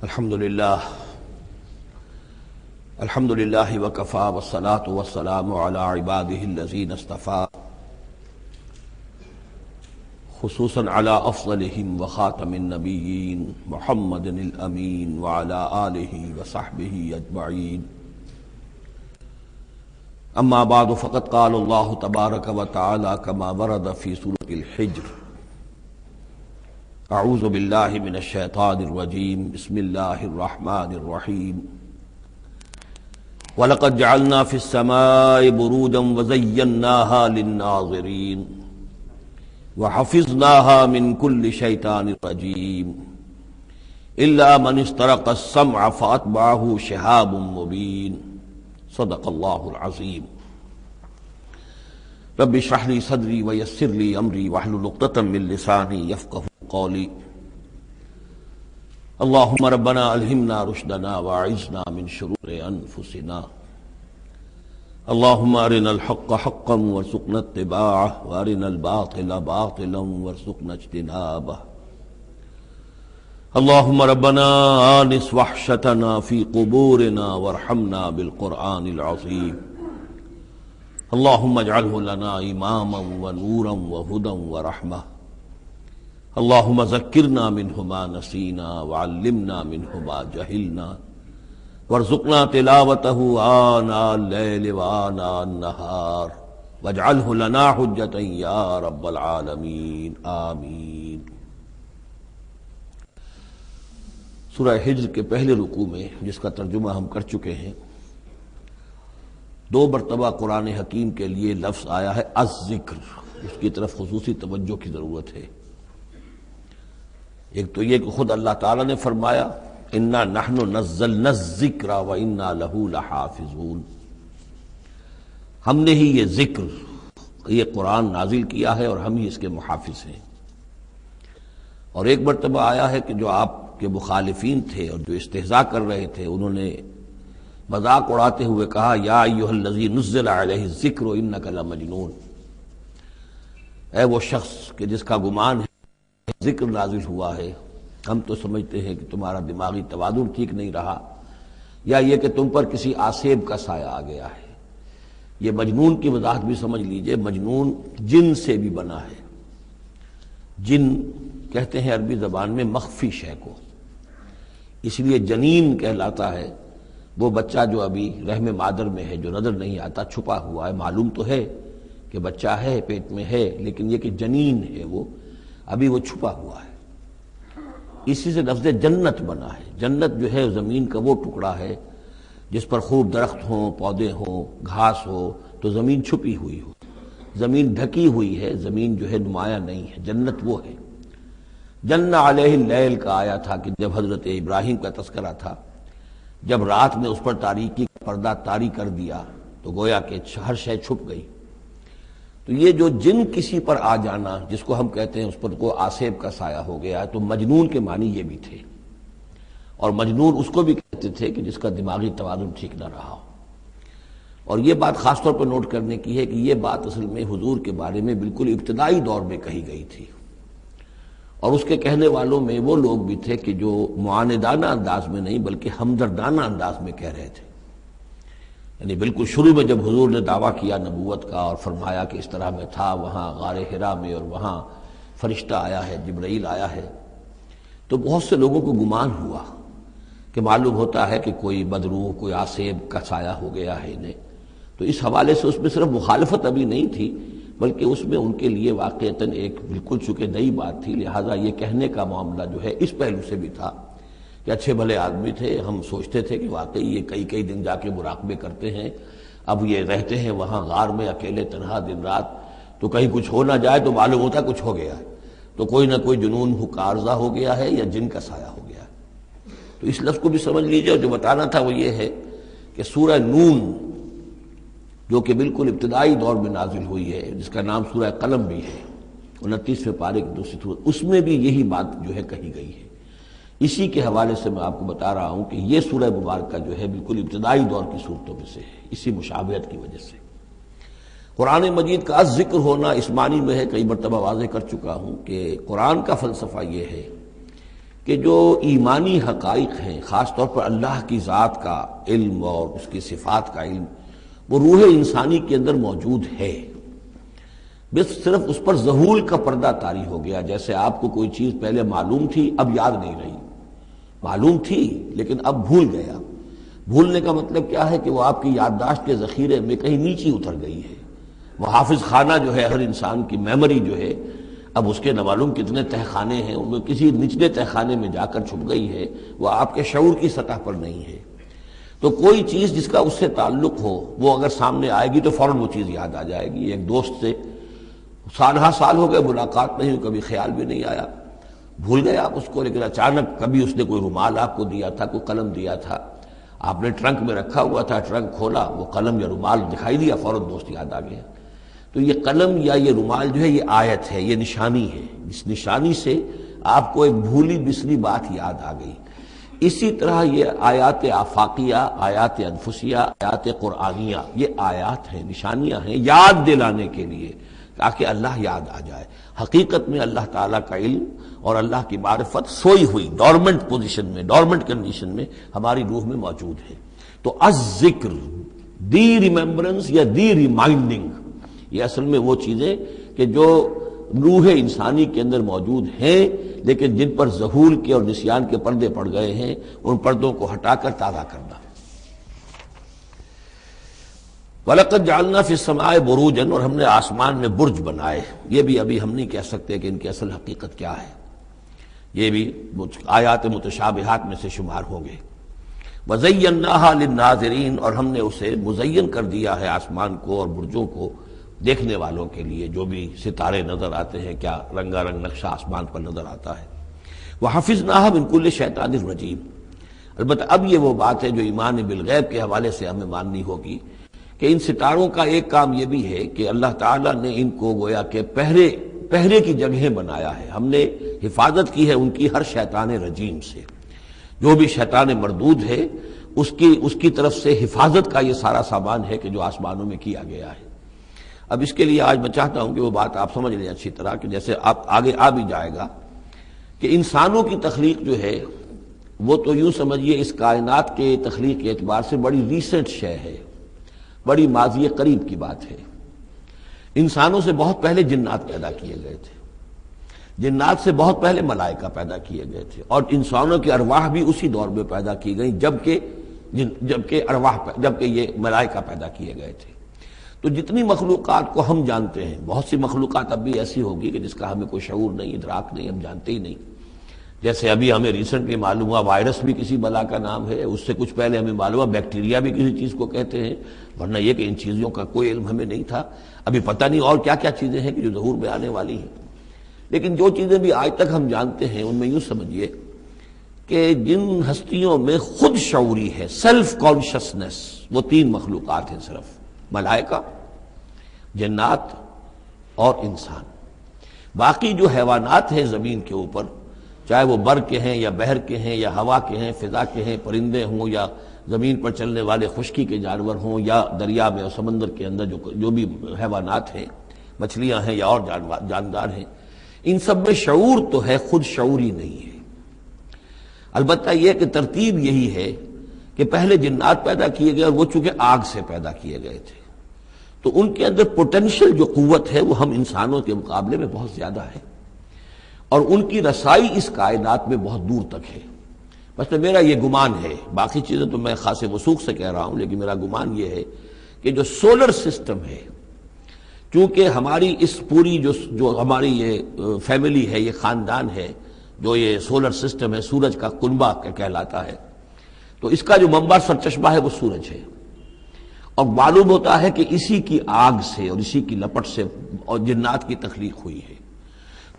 الحمد للہ وکفی والصلاة والسلام علی عباده الذین اصطفی خصوصا علی افضلهم وخاتم النبیین محمد الامین وعلی آلہ وصحبہ اجمعین اما بعد فقد قال اللہ تبارک وتعالی کما ورد فی سورۃ الحجر اعوذ باللہ من الشیطان الرجیم بسم اللہ الرحمن الرحیم وَلَقَدْ جَعَلْنَا فِي السَّمَاءِ بُرُوجًا وَزَيَّنَّاهَا لِلنَّاظِرِينَ وَحَفِظْنَاهَا مِنْ كُلِّ شَيْطَانٍ رَجِيمٍ إِلَّا مَنِ اسْتَرَقَ السَّمْعَ فَأَتْبَعَهُ شِهَابٌ مُّبِينٌ صدق اللہ العظیم۔ رب اشرح لي صدری ويسر لي أمری واحلل عقدۃ من لسانی یفقهوا قولی۔ اللہم ربنا الہمنا رشدنا واعذنا من شرور انفسنا، اللہم ارنا الحق حقا وارزقنا اتباعه وارنا الباطل باطلا وارزقنا اجتنابه، اللہم ربنا آنس وحشتنا فی قبورنا وارحمنا بالقرآن العظیم، اللہم اجعلہ لنا اماما ونورا وہدى ورحمہ، اللہم ذکرنا منہ ما نسینا وعلمنا منہ ما جہلنا وارزقنا تلاوتہ آناء اللیل وآناء النہار واجعلہ لنا حجتا یا رب العالمین آمین۔ سورہ حجر کے پہلے رکوع میں، جس کا ترجمہ ہم کر چکے ہیں، دو مرتبہ قرآن حکیم کے لیے لفظ آیا ہے الذکر، اس کی طرف خصوصی توجہ کی ضرورت ہے۔ ایک تو یہ کہ خود اللہ تعالیٰ نے فرمایا انا نحن نزلنا الذکر وانا لہ لحافظون، ہم نے ہی یہ ذکر، یہ قرآن نازل کیا ہے اور ہم ہی اس کے محافظ ہیں۔ اور ایک مرتبہ آیا ہے کہ جو آپ کے مخالفین تھے اور جو استہزاء کر رہے تھے، انہوں نے مذاق اڑاتے ہوئے کہا یا ایھا الذی نزل علیہ الذکر انک لمجنون، اے وہ شخص کہ جس کا گمان ہے ذکر نازل ہوا ہے، ہم تو سمجھتے ہیں کہ تمہارا دماغی توازن ٹھیک نہیں رہا، یا یہ کہ تم پر کسی آسیب کا سایہ آ گیا ہے۔ یہ مجنون کی وضاحت بھی سمجھ لیجئے، مجنون جن سے بھی بنا ہے۔ جن کہتے ہیں عربی زبان میں مخفی شے کو، اس لیے جنین کہلاتا ہے وہ بچہ جو ابھی رحم مادر میں ہے، جو نظر نہیں آتا، چھپا ہوا ہے، معلوم تو ہے کہ بچہ ہے، پیٹ میں ہے، لیکن یہ کہ جنین ہے، وہ ابھی وہ چھپا ہوا ہے۔ اسی سے لفظ جنت بنا ہے۔ جنت جو ہے زمین کا وہ ٹکڑا ہے جس پر خوب درخت ہوں، پودے ہوں، گھاس ہو، تو زمین چھپی ہوئی ہو، زمین ڈھکی ہوئی ہے، زمین جو ہے نمایاں نہیں ہے۔ جنت وہ ہے۔ جن علیہ اللیل کا آیا تھا کہ جب حضرت ابراہیم کا تذکرہ تھا، جب رات نے اس پر تاریکی کا پردہ طاری کر دیا تو گویا کہ ہر شے چھپ گئی۔ تو یہ جو جن کسی پر آ جانا، جس کو ہم کہتے ہیں اس پر کو آسیب کا سایہ ہو گیا، تو مجنون کے معنی یہ بھی تھے۔ اور مجنون اس کو بھی کہتے تھے کہ جس کا دماغی توازن ٹھیک نہ رہا ہو۔ اور یہ بات خاص طور پر نوٹ کرنے کی ہے کہ یہ بات اصل میں حضور کے بارے میں بالکل ابتدائی دور میں کہی گئی تھی، اور اس کے کہنے والوں میں وہ لوگ بھی تھے کہ جو معاندانہ انداز میں نہیں بلکہ ہمدردانہ انداز میں کہہ رہے تھے۔ یعنی بالکل شروع میں جب حضور نے دعویٰ کیا نبوت کا اور فرمایا کہ اس طرح میں تھا وہاں غار حرا میں، اور وہاں فرشتہ آیا ہے، جبرائیل آیا ہے، تو بہت سے لوگوں کو گمان ہوا کہ معلوم ہوتا ہے کہ کوئی بدروح، کوئی آسیب کا سایہ ہو گیا ہے انہیں۔ تو اس حوالے سے اس میں صرف مخالفت ابھی نہیں تھی، بلکہ اس میں ان کے لیے واقعتاً ایک بالکل چونکہ نئی بات تھی، لہٰذا یہ کہنے کا معاملہ جو ہے اس پہلو سے بھی تھا کہ اچھے بھلے آدمی تھے، ہم سوچتے تھے کہ واقعی یہ کئی دن جا کے مراقبے کرتے ہیں، اب یہ رہتے ہیں وہاں غار میں اکیلے تنہا دن رات، تو کہیں کچھ ہو نہ جائے تو معلوم ہوتا کچھ ہو گیا ہے، تو کوئی نہ کوئی جنون عارضہ ہو گیا ہے یا جن کا سایہ ہو گیا ہے۔ تو اس لفظ کو بھی سمجھ لیجئے، اور جو بتانا تھا وہ یہ ہے کہ سورہ نون جو کہ بالکل ابتدائی دور میں نازل ہوئی ہے، جس کا نام سورہ قلم بھی ہے، 29ویں پارے کی دوسری سورت، اس میں بھی یہی بات جو ہے کہی گئی ہے۔ اسی کے حوالے سے میں آپ کو بتا رہا ہوں کہ یہ سورہ مبارکہ جو ہے بالکل ابتدائی دور کی صورتوں میں سے ہے، اسی مشابہت کی وجہ سے۔ قرآن مجید کا ذکر ہونا اس معنی میں ہے، کئی مرتبہ واضح کر چکا ہوں کہ قرآن کا فلسفہ یہ ہے کہ جو ایمانی حقائق ہیں، خاص طور پر اللہ کی ذات کا علم اور اس کی صفات کا علم، وہ روح انسانی کے اندر موجود ہے، بس صرف اس پر ظہول کا پردہ طاری ہو گیا۔ جیسے آپ کو کوئی چیز پہلے معلوم تھی، اب یاد نہیں رہی، معلوم تھی لیکن اب بھول گیا۔ بھولنے کا مطلب کیا ہے کہ وہ آپ کی یادداشت کے ذخیرے میں کہیں نیچے اتر گئی ہے۔ وہ حافظ خانہ جو ہے، ہر انسان کی میموری جو ہے، اب اس کے نہ معلوم کتنے تہہ خانے ہیں، ان میں کسی نچلے تہہ خانے میں جا کر چھپ گئی ہے، وہ آپ کے شعور کی سطح پر نہیں ہے۔ تو کوئی چیز جس کا اس سے تعلق ہو، وہ اگر سامنے آئے گی تو فوراً وہ چیز یاد آ جائے گی۔ ایک دوست سے سالہ سال ہو گئے ملاقات نہیں ہوئی، کبھی خیال بھی نہیں آیا، بھول گئے آپ اس کو، لیکن اچانک کبھی اس نے کوئی رومال آپ کو دیا تھا، کوئی قلم دیا تھا، آپ نے ٹرنک میں رکھا ہوا تھا، ٹرنک کھولا، وہ قلم یا رومال دکھائی دیا، فوراً دوست یاد آ گیا۔ تو یہ قلم یا یہ رومال جو ہے، یہ آیت ہے، یہ نشانی ہے، اس نشانی سے آپ کو ایک بھولی بسری بات یاد آ گئی۔ اسی طرح یہ آیات آفاقیہ، آیات انفسیہ، آیات قرآنیہ، یہ آیات ہیں، نشانیاں ہیں یاد دلانے کے لیے، تاکہ اللہ یاد آ جائے۔ حقیقت میں اللہ تعالیٰ کا علم اور اللہ کی معرفت سوئی ہوئی ڈورمنٹ پوزیشن میں، ڈورمنٹ کنڈیشن میں ہماری روح میں موجود ہے۔ تو الذکر، دی ریممبرنس یا دی ریمائنڈنگ، یہ اصل میں وہ چیزیں کہ جو روح انسانی کے اندر موجود ہیں، لیکن جن پر ظہور کے اور نسیان کے پردے پڑ گئے ہیں، ان پردوں کو ہٹا کر تازہ کرنا۔ وَلَقَدْ جَعَلْنَا فِي السَّمَاءِ بُرُوجًا، اور ہم نے آسمان میں برج بنائے۔ یہ بھی ابھی ہم نہیں کہہ سکتے کہ ان کی اصل حقیقت کیا ہے، یہ بھی آیات متشابہات میں سے شمار ہوں گے۔ وَزَيَّنَّاهَا لِلنَّاظِرِينَ، اور ہم نے اسے مزین کر دیا ہے آسمان کو اور برجوں کو دیکھنے والوں کے لیے، جو بھی ستارے نظر آتے ہیں، کیا رنگا رنگ نقشہ آسمان پر نظر آتا ہے۔ وَحَفِظْنَاهَا مِنْ كُلِّ شَيْطَانٍ رَجِيمٍ، البتہ اب یہ وہ بات ہے جو ایمان بالغیب کے حوالے سے ہمیں ماننی ہوگی کہ ان ستاروں کا ایک کام یہ بھی ہے کہ اللہ تعالیٰ نے ان کو گویا کہ پہرے کی جگہیں بنایا ہے، ہم نے حفاظت کی ہے ان کی ہر شیطان رجیم سے۔ جو بھی شیطان مردود ہے اس کی طرف سے حفاظت کا یہ سارا سامان ہے کہ جو آسمانوں میں کیا گیا ہے۔ اب اس کے لیے آج میں چاہتا ہوں کہ وہ بات آپ سمجھ لیں اچھی طرح، کہ جیسے آپ آگے آ بھی جائے گا کہ انسانوں کی تخلیق جو ہے وہ تو یوں سمجھیے اس کائنات کے تخلیق کے اعتبار سے بڑی ریسنٹ شے ہے، بڑی ماضی قریب کی بات ہے۔ انسانوں سے بہت پہلے جنات پیدا کیے گئے تھے، جنات سے بہت پہلے ملائکہ پیدا کیے گئے تھے، اور انسانوں کی ارواح بھی اسی دور میں پیدا کی گئیں جبکہ یہ ملائکہ پیدا کیے گئے تھے۔ تو جتنی مخلوقات کو ہم جانتے ہیں، بہت سی مخلوقات اب بھی ایسی ہوگی کہ جس کا ہمیں کوئی شعور نہیں، ادراک نہیں، ہم جانتے ہی نہیں۔ جیسے ابھی ہمیں ریسنٹلی معلوم ہوا وائرس بھی کسی بلا کا نام ہے، اس سے کچھ پہلے ہمیں معلوم ہوا بیکٹیریا بھی کسی چیز کو کہتے ہیں، ورنہ یہ کہ ان چیزوں کا کوئی علم ہمیں نہیں تھا۔ ابھی پتہ نہیں اور کیا کیا چیزیں ہیں کہ جو ظہور میں آنے والی ہیں، لیکن جو چیزیں بھی آج تک ہم جانتے ہیں ان میں یوں سمجھیے کہ جن ہستیوں میں خود شعوری ہے، سیلف کانشسنس، وہ تین مخلوقات ہیں صرف، ملائکہ، جنات اور انسان۔ باقی جو حیوانات ہیں زمین کے اوپر، چاہے وہ بر کے ہیں یا بحر کے ہیں یا ہوا کے ہیں، فضا کے ہیں، پرندے ہوں یا زمین پر چلنے والے خشکی کے جانور ہوں یا دریا میں اور سمندر کے اندر جو بھی حیوانات ہیں، مچھلیاں ہیں یا اور جاندار ہیں، ان سب میں شعور تو ہے، خود شعوری نہیں ہے۔ البتہ یہ کہ ترتیب یہی ہے کہ پہلے جنات پیدا کیے گئے اور وہ چونکہ آگ سے پیدا کیے گئے تھے، تو ان کے اندر پوٹینشل جو قوت ہے وہ ہم انسانوں کے مقابلے میں بہت زیادہ ہے، اور ان کی رسائی اس کائنات میں بہت دور تک ہے۔ بس میرا یہ گمان ہے، باقی چیزیں تو میں خاص وثوق سے کہہ رہا ہوں، لیکن میرا گمان یہ ہے کہ جو سولر سسٹم ہے، چونکہ ہماری اس پوری جو ہماری یہ فیملی ہے، یہ خاندان ہے، جو یہ سولر سسٹم ہے، سورج کا کنبہ کہلاتا ہے، تو اس کا جو منبع سرچشمہ ہے وہ سورج ہے، اور معلوم ہوتا ہے کہ اسی کی آگ سے اور اسی کی لپٹ سے اور جنات کی تخلیق ہوئی ہے۔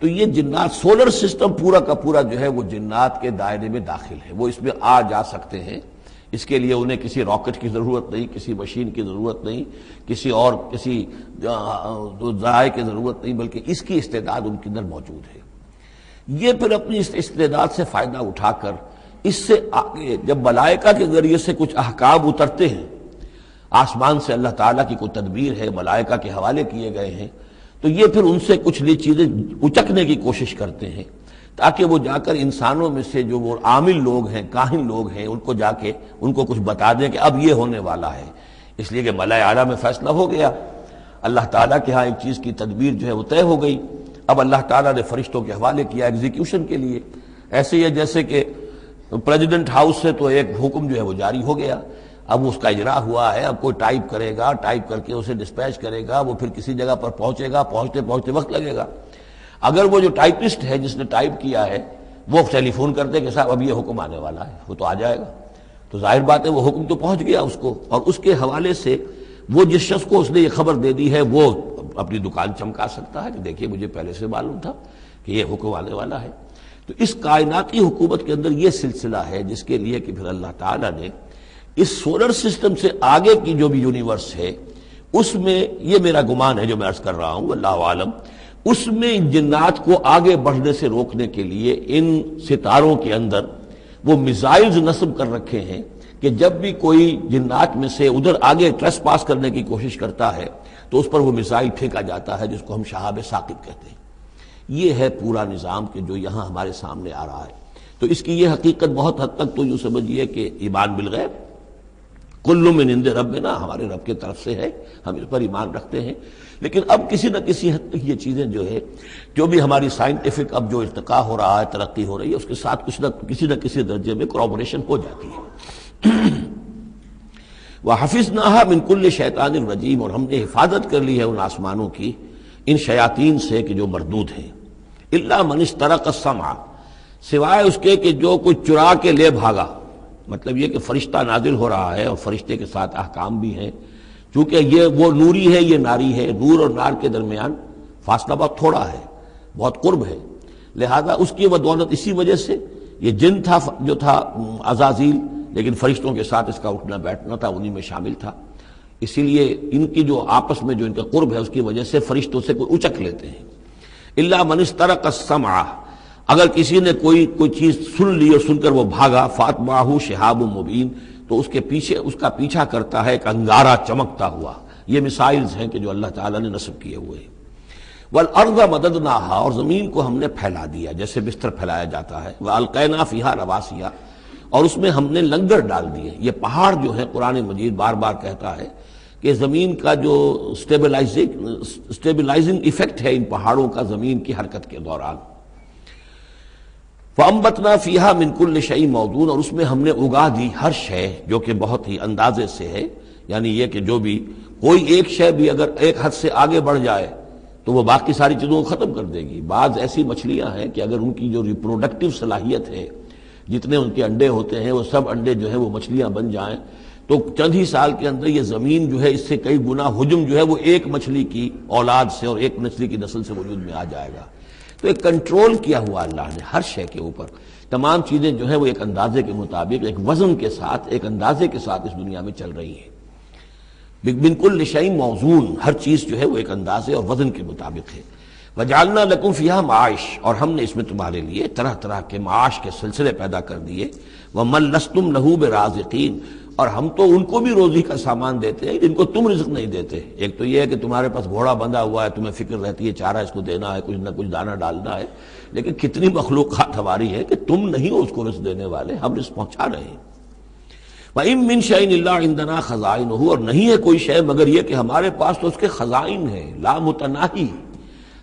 تو یہ جنات، سولر سسٹم پورا کا پورا جو ہے وہ جنات کے دائرے میں داخل ہے، وہ اس میں آ جا سکتے ہیں۔ اس کے لیے انہیں کسی راکٹ کی ضرورت نہیں، کسی مشین کی ضرورت نہیں، کسی ذرائع کی ضرورت نہیں، بلکہ اس کی استعداد ان کے اندر موجود ہے۔ یہ پھر اپنی اس استعداد سے فائدہ اٹھا کر اس سے آگے جب ملائکہ کے ذریعے سے کچھ احکام اترتے ہیں، آسمان سے اللہ تعالیٰ کی کوئی تدبیر ہے، ملائکہ کے حوالے کیے گئے ہیں، تو یہ پھر ان سے کچھ چیزیں اچکنے کی کوشش کرتے ہیں، تاکہ وہ جا کر انسانوں میں سے جو وہ عامل لوگ ہیں، کاہن لوگ ہیں، ان کو جا کے ان کو کچھ بتا دیں کہ اب یہ ہونے والا ہے، اس لیے کہ ملائے اعلیٰ میں فیصلہ ہو گیا، اللہ تعالیٰ کے ہاں ایک چیز کی تدبیر جو ہے وہ طے ہو گئی، اب اللہ تعالیٰ نے فرشتوں کے حوالے کیا ایگزیکیوشن کے لیے۔ ایسے ہی ہے جیسے کہ پریزیڈنٹ ہاؤس سے تو ایک حکم جو ہے وہ جاری ہو گیا، اب اس کا اجرا ہوا ہے، اب کوئی ٹائپ کرے گا، ٹائپ کر کے اسے ڈسپیچ کرے گا، وہ پھر کسی جگہ پر پہنچے گا، پہنچتے پہنچتے وقت لگے گا۔ اگر وہ جو ٹائپسٹ ہے جس نے ٹائپ کیا ہے وہ ٹیلی فون کرتے کہ صاحب اب یہ حکم آنے والا ہے، وہ تو آ جائے گا، تو ظاہر بات ہے وہ حکم تو پہنچ گیا اس کو، اور اس کے حوالے سے وہ جس شخص کو اس نے یہ خبر دے دی ہے وہ اپنی دکان چمکا سکتا ہے کہ دیکھیے مجھے پہلے سے معلوم تھا کہ یہ حکم آنے والا ہے۔ تو اس کائناتی حکومت کے اندر یہ سلسلہ ہے جس کے لیے کہ پھر اللہ تعالیٰ نے اس سولر سسٹم سے آگے کی جو بھی یونیورس ہے اس میں، یہ میرا گمان ہے جو میں عرض کر رہا ہوں اللہ عالم، اس میں جنات کو آگے بڑھنے سے روکنے کے لیے ان ستاروں کے اندر وہ میزائلز نصب کر رکھے ہیں کہ جب بھی کوئی جنات میں سے ادھر آگے ٹریس پاس کرنے کی کوشش کرتا ہے تو اس پر وہ میزائل پھینکا جاتا ہے جس کو ہم شہاب ثاقب کہتے ہیں۔ یہ ہے پورا نظام کہ جو یہاں ہمارے سامنے آ رہا ہے۔ تو اس کی یہ حقیقت بہت حد تک تو یوں سمجھیے کہ ایمان بالغیب، کل من عند ربنا، ہمارے رب کی طرف سے ہے، ہم اس پر ایمان رکھتے ہیں، لیکن اب کسی نہ کسی حد تک یہ چیزیں جو ہے، جو بھی ہماری سائنٹیفک اب جو ارتقاء ہو رہا ہے، ترقی ہو رہی ہے، اس کے ساتھ کسی نہ کسی درجے میں کوریبوریشن ہو جاتی ہے۔ وَحَفِظْنَاهَا مِنْ كُلِّ شَيْطَانٍ رَجِيمٍ، اور ہم نے حفاظت کر لی ہے ان آسمانوں کی ان شیاطین سے کہ جو مردود ہیں، إِلَّا مَنِ اسْتَرَقَ السَّمْعَ، سوائے اس کے کہ جو کوئی چرا کے لے بھاگا، مطلب یہ کہ فرشتہ نازل ہو رہا ہے اور فرشتے کے ساتھ احکام بھی ہیں، چونکہ یہ وہ نوری ہے، یہ ناری ہے، نور اور نار کے درمیان فاصلہ بہت تھوڑا ہے، بہت قرب ہے، لہذا اس کی بدولت اسی وجہ سے یہ جن تھا جو تھا عزازیل، لیکن فرشتوں کے ساتھ اس کا اٹھنا بیٹھنا تھا، انہی میں شامل تھا، اسی لیے ان کی جو آپس میں جو ان کا قرب ہے اس کی وجہ سے فرشتوں سے کوئی اچک لیتے ہیں۔ الا من استرق السمع، اگر کسی نے کوئی چیز سن لی اور سن کر وہ بھاگا، فاتبعہ شہاب مبین، تو اس کے پیچھے اس کا پیچھا کرتا ہے ایک انگارہ چمکتا ہوا۔ یہ مثائلز ہیں کہ جو اللہ تعالیٰ نے نصب کیے ہوئے ہیں۔ والارض مددناہا، اور زمین کو ہم نے پھیلا دیا جیسے بستر پھیلایا جاتا ہے، والقینا فیہا رواسیا، اور اس میں ہم نے لنگر ڈال دیے۔ یہ پہاڑ جو ہے قرآن مجید بار بار کہتا ہے کہ زمین کا جو سٹیبلائزنگ ایفیکٹ ہے ان پہاڑوں کا زمین کی حرکت کے دوران۔ فَأَنبَتْنَا فِيهَا مِنْ كُلِّ شَيْءٍ مَوْزُونٍ، اور اس میں ہم نے اگا دی ہر شے جو کہ بہت ہی اندازے سے ہے، یعنی یہ کہ جو بھی کوئی ایک شے بھی اگر ایک حد سے آگے بڑھ جائے تو وہ باقی ساری چیزوں کو ختم کر دے گی۔ بعض ایسی مچھلیاں ہیں کہ اگر ان کی جو ریپروڈکٹیو صلاحیت ہے، جتنے ان کے انڈے ہوتے ہیں وہ سب انڈے جو ہیں وہ مچھلیاں بن جائیں تو چند ہی سال کے اندر یہ زمین جو ہے اس سے کئی گنا حجم جو ہے وہ ایک مچھلی کی اولاد سے اور ایک مچھلی کی نسل سے وجود میں آ جائے گا۔ تو ایک کنٹرول کیا ہوا اللہ نے ہر شے کے اوپر، تمام چیزیں جو ہیں وہ ایک اندازے کے مطابق، ایک وزن کے ساتھ، ایک اندازے کے ساتھ اس دنیا میں چل رہی ہیں۔ من کل شیء موزون، ہر چیز جو ہے وہ ایک اندازے اور وزن کے مطابق ہے۔ وجعلنا لکم فیہا معاش، اور ہم نے اس میں تمہارے لیے طرح طرح کے معاش کے سلسلے پیدا کر دیے۔ ومن لستم لہ برازقین، اور ہم تو ان کو بھی روزی کا سامان دیتے ہیں جن کو تم رزق نہیں دیتے۔ ایک تو یہ ہے کہ تمہارے پاس گھوڑا بندھا ہوا ہے، تمہیں فکر رہتی ہے چارہ اس کو دینا ہے، کچھ نہ کچھ دانہ ڈالنا ہے، لیکن کتنی مخلوقات ہماری ہے کہ تم نہیں ہو اس کو رزق دینے والے، ہم رزق پہنچا رہے ہیں۔ وَإِن مِّن شَيْءٍ إِلَّا عِندَنَا خَزَائِنُهُ، اور نہیں ہے کوئی شے مگر یہ کہ ہمارے پاس تو اس کے خزائن ہیں، لا متناہی،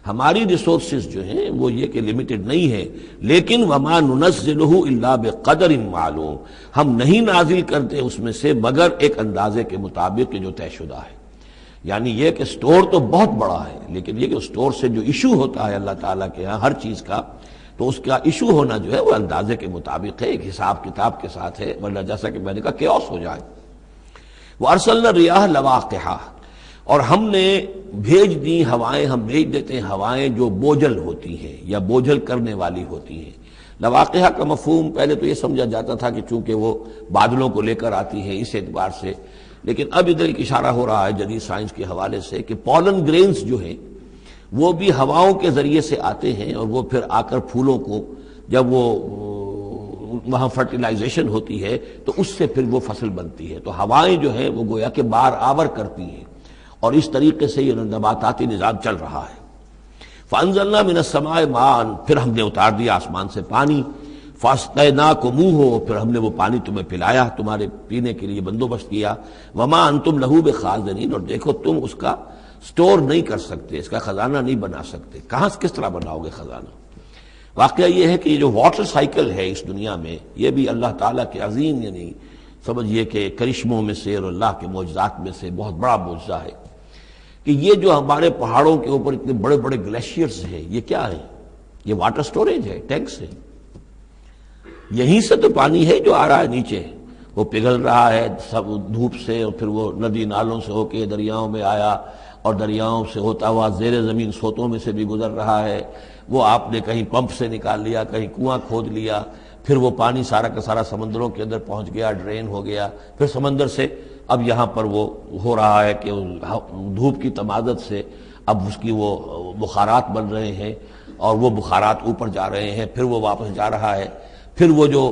ہماری ریسورسز جو ہیں وہ یہ کہ لمیٹڈ نہیں ہے، لیکن وَمَا نُنَزِّلُهُ إِلَّا بِقَدَرٍ معلوم، ہم نہیں نازل کرتے اس میں سے مگر ایک اندازے کے مطابق کہ جو طے شدہ ہے۔ یعنی یہ کہ سٹور تو بہت بڑا ہے، لیکن یہ کہ سٹور سے جو ایشو ہوتا ہے اللہ تعالیٰ کے ہاں ہر چیز کا، تو اس کا ایشو ہونا جو ہے وہ اندازے کے مطابق ہے، ایک حساب کتاب کے ساتھ ہے، ورنہ جیسا کہ میں نے کہا کیوس ہو جائے۔ وَأَرْسَلْنَا الرِّيَاحَ لَوَاقِحَ، اور ہم نے بھیج دی ہوائیں، ہم بھیج دیتے ہیں ہوائیں جو بوجھل ہوتی ہیں یا بوجھل کرنے والی ہوتی ہیں۔ لواقعہ کا مفہوم پہلے تو یہ سمجھا جاتا تھا کہ چونکہ وہ بادلوں کو لے کر آتی ہے اس اعتبار سے، لیکن اب ادھر ایک اشارہ ہو رہا ہے جدید سائنس کے حوالے سے کہ پولن گرینز جو ہیں وہ بھی ہواؤں کے ذریعے سے آتے ہیں، اور وہ پھر آ کر پھولوں کو جب وہ وہاں فرٹیلائزیشن ہوتی ہے تو اس سے پھر وہ فصل بنتی ہے۔ تو ہوائیں جو ہیں وہ گویا کہ بار آور کرتی ہیں، اور اس طریقے سے یہ نباتاتی نظام چل رہا ہے۔ فانزلنا من السماء ماء، پھر ہم نے اتار دیا آسمان سے پانی، فاسقیناکموہ، پھر ہم نے وہ پانی تمہیں پلایا، تمہارے پینے کے لیے بندوبست کیا، وما انتم لہ بخازنین، اور دیکھو تم اس کا سٹور نہیں کر سکتے، اس کا خزانہ نہیں بنا سکتے۔ کہاں سے کس طرح بناؤ گے خزانہ؟ واقعہ یہ ہے کہ یہ جو واٹر سائیکل ہے اس دنیا میں، یہ بھی اللہ تعالیٰ کے عظیم، یعنی سمجھیے کہ کرشموں میں سے اور اللہ کے معجزات میں سے بہت بڑا معجزہ ہے کہ یہ جو ہمارے پہاڑوں کے اوپر اتنے بڑے بڑے گلیشیئرز ہیں، یہ کیا ہے؟ یہ واٹر سٹوریج ہے، ٹینکس ہے۔ یہیں سے تو پانی ہے جو آ رہا ہے نیچے، وہ پگھل رہا ہے سب دھوپ سے، اور پھر وہ ندی نالوں سے ہو کے دریاؤں میں آیا، اور دریاؤں سے ہوتا ہوا زیر زمین سوتوں میں سے بھی گزر رہا ہے۔ وہ آپ نے کہیں پمپ سے نکال لیا، کہیں کنواں کھود لیا، پھر وہ پانی سارا کا سارا سمندروں کے اندر پہنچ گیا، ڈرین ہو گیا، پھر سمندر سے اب یہاں پر وہ ہو رہا ہے کہ دھوپ کی تمادت سے اب اس کی وہ بخارات بن رہے ہیں، اور وہ بخارات اوپر جا رہے ہیں، پھر وہ واپس جا رہا ہے، پھر وہ جو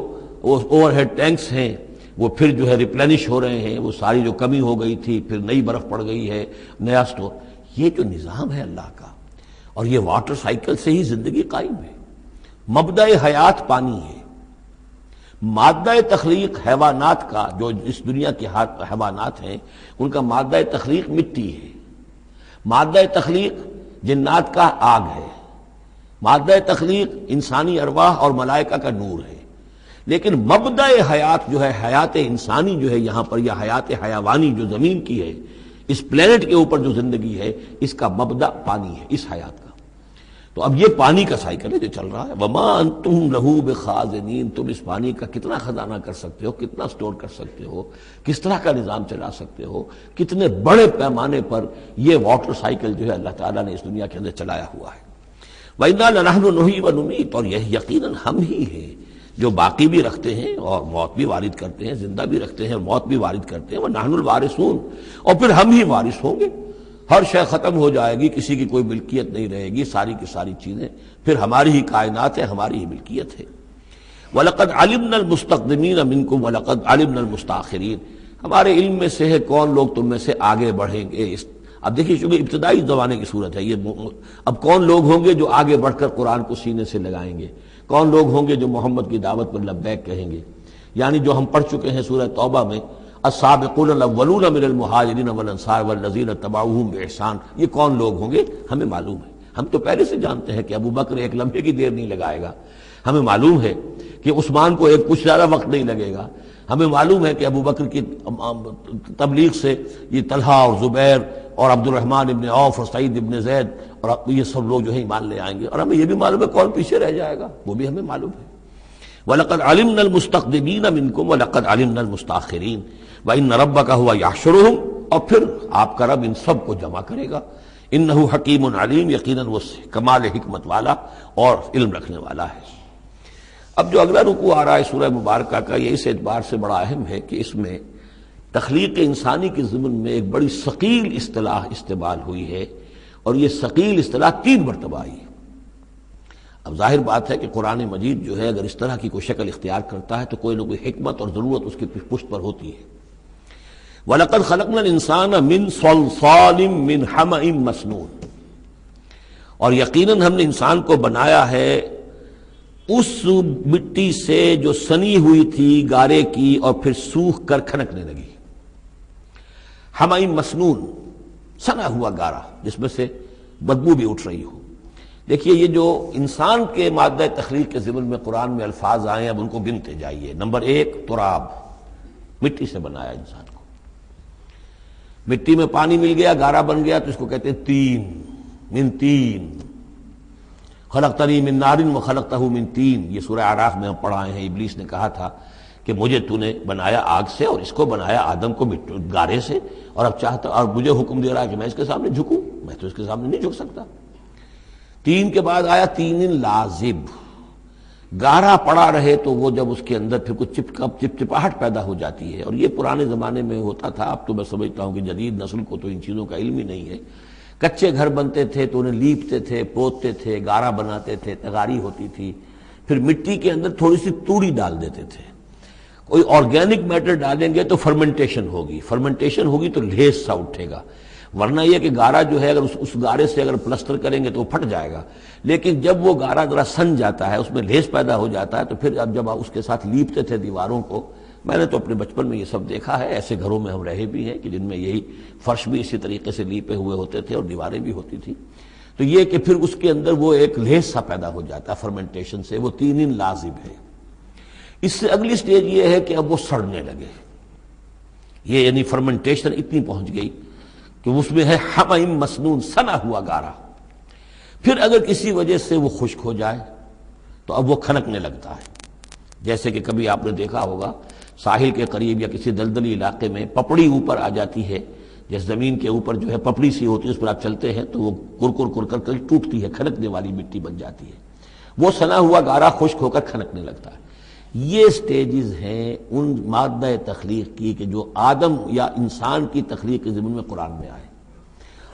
اوور ہیڈ ٹینکس ہیں وہ پھر جو ہے ریپلینش ہو رہے ہیں، وہ ساری جو کمی ہو گئی تھی پھر نئی برف پڑ گئی ہے، نیا سٹور۔ یہ جو نظام ہے اللہ کا، اور یہ واٹر سائیکل سے ہی زندگی قائم ہے۔ مبدأ حیات پانی ہے، مادہ تخلیق حیوانات کا، جو اس دنیا کے حیوانات ہیں ان کا مادہ تخلیق مٹی ہے، مادہ تخلیق جنات کا آگ ہے، مادہ تخلیق انسانی ارواح اور ملائکہ کا نور ہے، لیکن مبدأ حیات جو ہے، حیات انسانی جو ہے یہاں پر، یا حیات حیوانی جو زمین کی ہے، اس پلینٹ کے اوپر جو زندگی ہے، اس کا مبدأ پانی ہے، اس حیات کا۔ تو اب یہ پانی کا سائیکل ہے جو چل رہا ہے۔ وما انتم لہ بخازنین، تم اس پانی کا کتنا خزانہ کر سکتے ہو، کتنا سٹور کر سکتے ہو، کس طرح کا نظام چلا سکتے ہو، کتنے بڑے پیمانے پر یہ واٹر سائیکل جو ہے اللہ تعالیٰ نے اس دنیا کے اندر چلایا ہوا ہے۔ وَإِنَّا لَنَحْنُ نُحْيِي وَنُمِيتُ، اور یہ یقیناً ہم ہی ہیں جو باقی بھی رکھتے ہیں اور موت بھی وارد کرتے ہیں، زندہ بھی رکھتے ہیں اور موت بھی وارد کرتے ہیں۔ وَنَحْنُ الْوَارِثُونَ، اور پھر ہم ہی وارث ہوں گے، ہر شے ختم ہو جائے گی، کسی کی کوئی ملکیت نہیں رہے گی، ساری کی ساری چیزیں پھر ہماری ہی کائنات ہے، ہماری ہی ملکیت ہے۔ وَلَقَدْ عَلِمْنَا الْمُسْتَقْدِمِينَ مِنْكُمْ وَلَقَدْ عَلِمْنَا الْمُسْتَأْخِرِينَ، ہمارے علم میں سے ہے کون لوگ تم میں سے آگے بڑھیں گے۔ اب دیکھیے چونکہ ابتدائی زمانے کی صورت ہے یہ، اب کون لوگ ہوں گے جو آگے بڑھ کر قرآن کو سینے سے لگائیں گے، کون لوگ ہوں گے جو محمد کی دعوت پر لبیک کہیں گے، یعنی جو ہم پڑھ چکے ہیں سورہ توبہ میں، السابقون الاولون من المہاجرین والانصار والذین اتبعوہم بإحسان، یہ کون لوگ ہوں گے ہمیں معلوم ہے، ہم تو پہلے سے جانتے ہیں کہ ابو بکر ایک لمحے کی دیر نہیں لگائے گا، ہمیں معلوم ہے کہ عثمان کو ایک کچھ زیادہ وقت نہیں لگے گا، ہمیں معلوم ہے کہ ابو بکر کی تبلیغ سے یہ طلحہ اور زبیر اور عبد الرحمن ابن عوف اور سعید ابن زید اور یہ سب لوگ جو ہے ایمان لے آئیں گے، اور ہمیں یہ بھی معلوم ہے کون پیچھے رہ جائے گا، وہ بھی ہمیں معلوم ہے۔ وَلَقَدْ عَلِمْنَا الْمُسْتَقْدِمِينَ مِنْكُمْ وَلَقَدْ عَلِمْنَا الْمُسْتَأْخِرِينَ وَإِنَّ رَبَّكَ هُوَ يَحْشُرُهُمْ، اور پھر آپ کا رب ان سب کو جمع کرے گا۔ إِنَّهُ حَكِيمٌ عَلِيمٌ، یقیناً وہ کمال حکمت والا اور علم رکھنے والا ہے۔ اب جو اگلا رکوع آ رہا ہے سورہ مبارکہ کا، یہ اس اعتبار سے بڑا اہم ہے کہ اس میں تخلیق انسانی کے ضمن میں ایک بڑی ثقیل اصطلاح استعمال ہوئی ہے، اور یہ ثقیل اصطلاح 3 مرتبہ آئی ہے۔ اب ظاہر بات ہے کہ قرآن مجید جو ہے اگر اس طرح کی کوئی شکل اختیار کرتا ہے تو کوئی نہ کوئی حکمت اور ضرورت اس کی پشت پر ہوتی ہے۔ وَلَقَدْ خَلَقْنَا الْإِنسَانَ مِنْ صَلْصَالٍ مِّنْ حَمَإٍ مَّسْنُونٍ، اور یقیناً ہم نے انسان کو بنایا ہے اس مٹی سے جو سنی ہوئی تھی گارے کی اور پھر سوکھ کر کھنکنے لگی۔ حَمَإٍ مسنون، سنا ہوا گارا جس میں سے بدبو بھی اٹھ رہی ہو۔ دیکھیے یہ جو انسان کے مادہ تخلیق کے ضمن میں قرآن میں الفاظ آئے ہیں، اب ان کو گنتے جائیے۔ نمبر 1 تراب، مٹی سے بنایا انسان کو، مٹی میں پانی مل گیا، گارا بن گیا تو اس کو کہتے ہیں تین، من تین، خلقتنی من نار وخلقتہ من تین، یہ سورہ اعراف میں ہم پڑھائے ہیں۔ ابلیس نے کہا تھا کہ مجھے تو نے بنایا آگ سے اور اس کو بنایا آدم کو گارے سے، اور اب چاہتا اور مجھے حکم دے رہا ہے کہ میں اس کے سامنے جھکوں، میں تو اس کے سامنے نہیں جھک سکتا۔ 3 کے بعد آیا 3 لازب، گارا پڑا رہے تو وہ جب اس کے اندر پھر کچھ چپچپاہٹ پیدا ہو جاتی ہے، اور یہ پرانے زمانے میں ہوتا تھا، اب تو میں سمجھتا ہوں کہ جدید نسل کو تو ان چیزوں کا علم ہی نہیں ہے۔ کچے گھر بنتے تھے تو انہیں لیپتے تھے، پوتتے تھے، گارا بناتے تھے، تغاری ہوتی تھی، پھر مٹی کے اندر تھوڑی سی توڑی ڈال دیتے تھے۔ کوئی آرگینک میٹر ڈالیں گے تو فرمنٹیشن ہوگی، فرمنٹیشن ہوگی تو لیس سا اٹھے گا، ورنہ یہ کہ گارا جو ہے اگر اس گارے سے اگر پلسٹر کریں گے تو وہ پھٹ جائے گا، لیکن جب وہ گارا ذرا سن جاتا ہے، اس میں لیس پیدا ہو جاتا ہے، تو پھر اب جب آپ اس کے ساتھ لیپتے تھے دیواروں کو، میں نے تو اپنے بچپن میں یہ سب دیکھا ہے، ایسے گھروں میں ہم رہے بھی ہیں کہ جن میں یہی فرش بھی اسی طریقے سے لیپے ہوئے ہوتے تھے اور دیواریں بھی ہوتی تھی، تو یہ کہ پھر اس کے اندر وہ ایک لیس سا پیدا ہو جاتا ہے فرمنٹیشن سے، وہ تینین لازم ہے۔ اس سے اگلی سٹیج یہ ہے کہ اب وہ سڑنے لگے، یہ یعنی فرمنٹیشن اتنی پہنچ گئی کہ اس میں ہے حمیم مسنون، سنا ہوا گارا، پھر اگر کسی وجہ سے وہ خشک ہو جائے تو اب وہ کھنکنے لگتا ہے، جیسے کہ کبھی آپ نے دیکھا ہوگا ساحل کے قریب یا کسی دلدلی علاقے میں پپڑی اوپر آ جاتی ہے، جس زمین کے اوپر جو ہے پپڑی سی ہوتی ہے، اس پر آپ چلتے ہیں تو وہ کر کر ٹوٹتی ہے، کھنکنے والی مٹی بن جاتی ہے، وہ سنا ہوا گارا خشک ہو کر کھنکنے لگتا ہے۔ یہ سٹیجز ہیں ان مادہ تخلیق کی کہ جو آدم یا انسان کی تخلیق کے ضمن میں قرآن میں آئے۔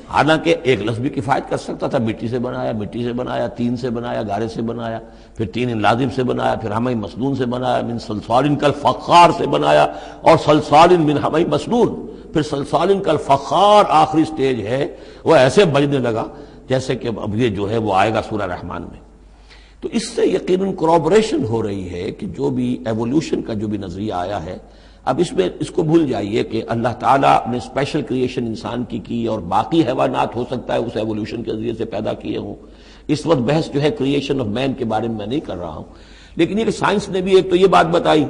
حالانکہ ایک لفظ بھی کفایت کر سکتا تھا، مٹی سے بنایا، تین سے بنایا، گارے سے بنایا، پھر تین لازم سے بنایا، پھر حمیم مسنون سے بنایا، من صلصال کالفخار سے بنایا، اور صلصال من حمیم مسنون، پھر صلصال کالفخار آخری سٹیج ہے، وہ ایسے بجنے لگا جیسے کہ اب یہ جو ہے وہ آئے گا سورہ رحمان میں۔ تو اس سے یقیناً کورابریشن ہو رہی ہے کہ جو بھی ایوولوشن کا جو بھی نظریہ آیا ہے، اب اس میں اس کو بھول جائیے کہ اللہ تعالیٰ نے اسپیشل کریشن انسان کی اور باقی حیوانات ہو سکتا ہے اس ایوولوشن کے ذریعے سے پیدا کیے ہوں۔ اس وقت بحث جو ہے کریشن آف مین کے بارے میں نہیں کر رہا ہوں، لیکن یہ کہ سائنس نے بھی ایک تو یہ بات بتائی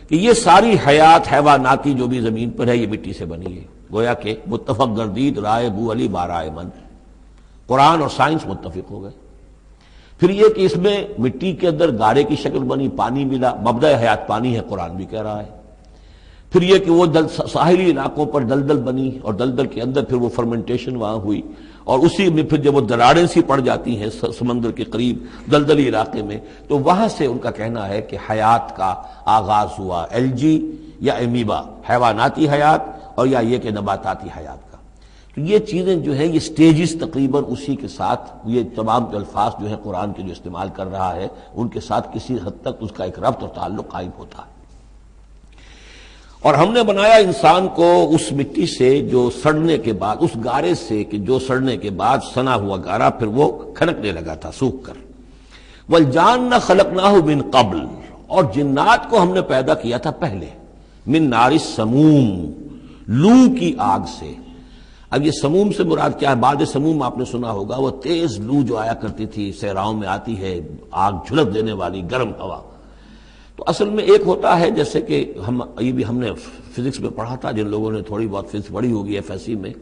کہ یہ ساری حیات حیواناتی جو بھی زمین پر ہے یہ مٹی سے بنی ہے، گویا کہ متفق گردید رائے بو علی بارائے من، قرآن اور سائنس متفق ہو گئے۔ پھر یہ کہ اس میں مٹی کے اندر گارے کی شکل بنی، پانی ملا، مبدأ حیات پانی ہے، قرآن بھی کہہ رہا ہے۔ پھر یہ کہ وہ ساحلی علاقوں پر دلدل بنی اور دلدل کے اندر پھر وہ فرمنٹیشن وہاں ہوئی، اور اسی میں پھر جب وہ دراڑیں سی پڑ جاتی ہیں سمندر کے قریب دلدلی علاقے میں، تو وہاں سے ان کا کہنا ہے کہ حیات کا آغاز ہوا، الجی یا امیبا، حیواناتی حیات، اور یا یہ کہ نباتاتی حیات کا۔ تو یہ چیزیں جو ہیں یہ سٹیجز تقریباً اسی کے ساتھ، یہ تمام الفاظ جو ہیں قرآن کے جو استعمال کر رہا ہے ان کے ساتھ کسی حد تک اس کا ایک ربط اور تعلق قائم ہوتا ہے۔ اور ہم نے بنایا انسان کو اس مٹی سے جو سڑنے کے بعد، اس گارے سے کہ جو سڑنے کے بعد سنا ہوا گارا پھر وہ کھنکنے لگا تھا سوکھ کر۔ والجان خلقناہ من قبل، اور جنات کو ہم نے پیدا کیا تھا پہلے، من نار السموم، لو کی آگ سے۔ اب یہ سموم سے مراد کیا ہے؟ بعد سموم آپ نے سنا ہوگا، وہ تیز لو جو آیا کرتی تھی، صحراؤں میں آتی ہے، آگ جھلس دینے والی گرم ہوا۔ تو اصل میں ایک ہوتا ہے جیسے کہ ہم نے فزکس میں پڑھا تھا، جن لوگوں نے تھوڑی بہت فزکس پڑھی ہوگی ایف ایس سی میں،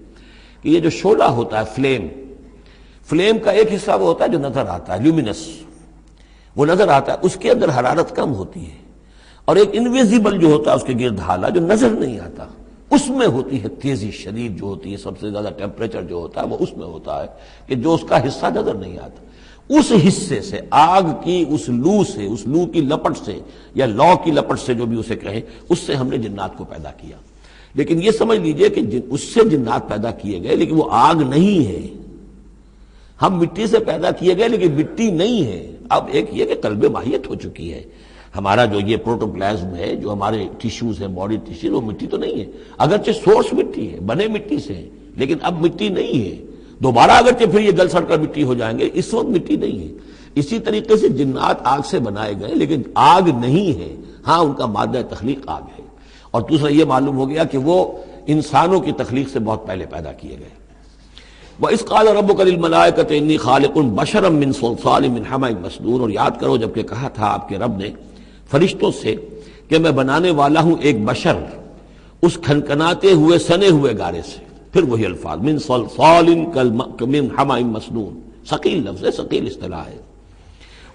کہ یہ جو شعلہ ہوتا ہے فلیم کا ایک حصہ وہ ہوتا ہے جو نظر آتا ہے، لیومینس، وہ نظر آتا ہے، اس کے اندر حرارت کم ہوتی ہے، اور ایک انویزیبل جو ہوتا ہے اس کے گرد حالہ جو نظر نہیں آتا، اس میں ہوتی ہے تیزی شدید جو ہوتی ہے، سب سے زیادہ ٹیمپریچر جو ہوتا ہے وہ اس میں ہوتا ہے کہ جو اس کا حصہ نظر نہیں آتا۔ اس حصے سے، آگ کی اس لو کی لپٹ سے یا لو کی لپٹ سے جو بھی اسے کہیں، اس سے ہم نے جنات کو پیدا کیا۔ لیکن یہ سمجھ لیجئے کہ اس سے جنات پیدا کیے گئے، لیکن وہ آگ نہیں ہے۔ ہم مٹی سے پیدا کیے گئے لیکن مٹی نہیں ہے۔ اب ایک یہ کہ قلب ماہیت ہو چکی ہے، ہمارا جو یہ پروٹوپلازم ہے، جو ہمارے ٹیشوز ہیں، باڈی ٹیشوز، وہ مٹی تو نہیں ہے، اگرچہ سورس مٹی ہے، بنے مٹی سے ہیں، لیکن اب مٹی نہیں ہے۔ دوبارہ اگرچہ پھر یہ گل سڑ کر مٹی ہو جائیں گے، اس وقت مٹی نہیں ہے۔ اسی طریقے سے جنات آگ سے بنائے گئے لیکن آگ نہیں ہے، ہاں ان کا مادہ تخلیق آگ ہے۔ اور دوسرا یہ معلوم ہو گیا کہ وہ انسانوں کی تخلیق سے بہت پہلے پیدا کیے گئے۔ وَإِذْ قَالَ رَبُّكَ لِلْمَلَائِكَةِ إِنِّي خَالِقٌ بَشَرًا مِّن صَلْصَالٍ مِّنْ حَمَإٍ مَّسْنُونٍ، اور یاد کرو جب کہ کہا تھا آپ کے رب نے فرشتوں سے کہ میں بنانے والا ہوں ایک بشر اس کھنکناتے ہوئے سنے ہوئے گارے سے۔ پھر وہی الفاظ من صلصال من حمأ مسنون، ثقیل لفظ ہے، ثقیل اصطلاح ہے۔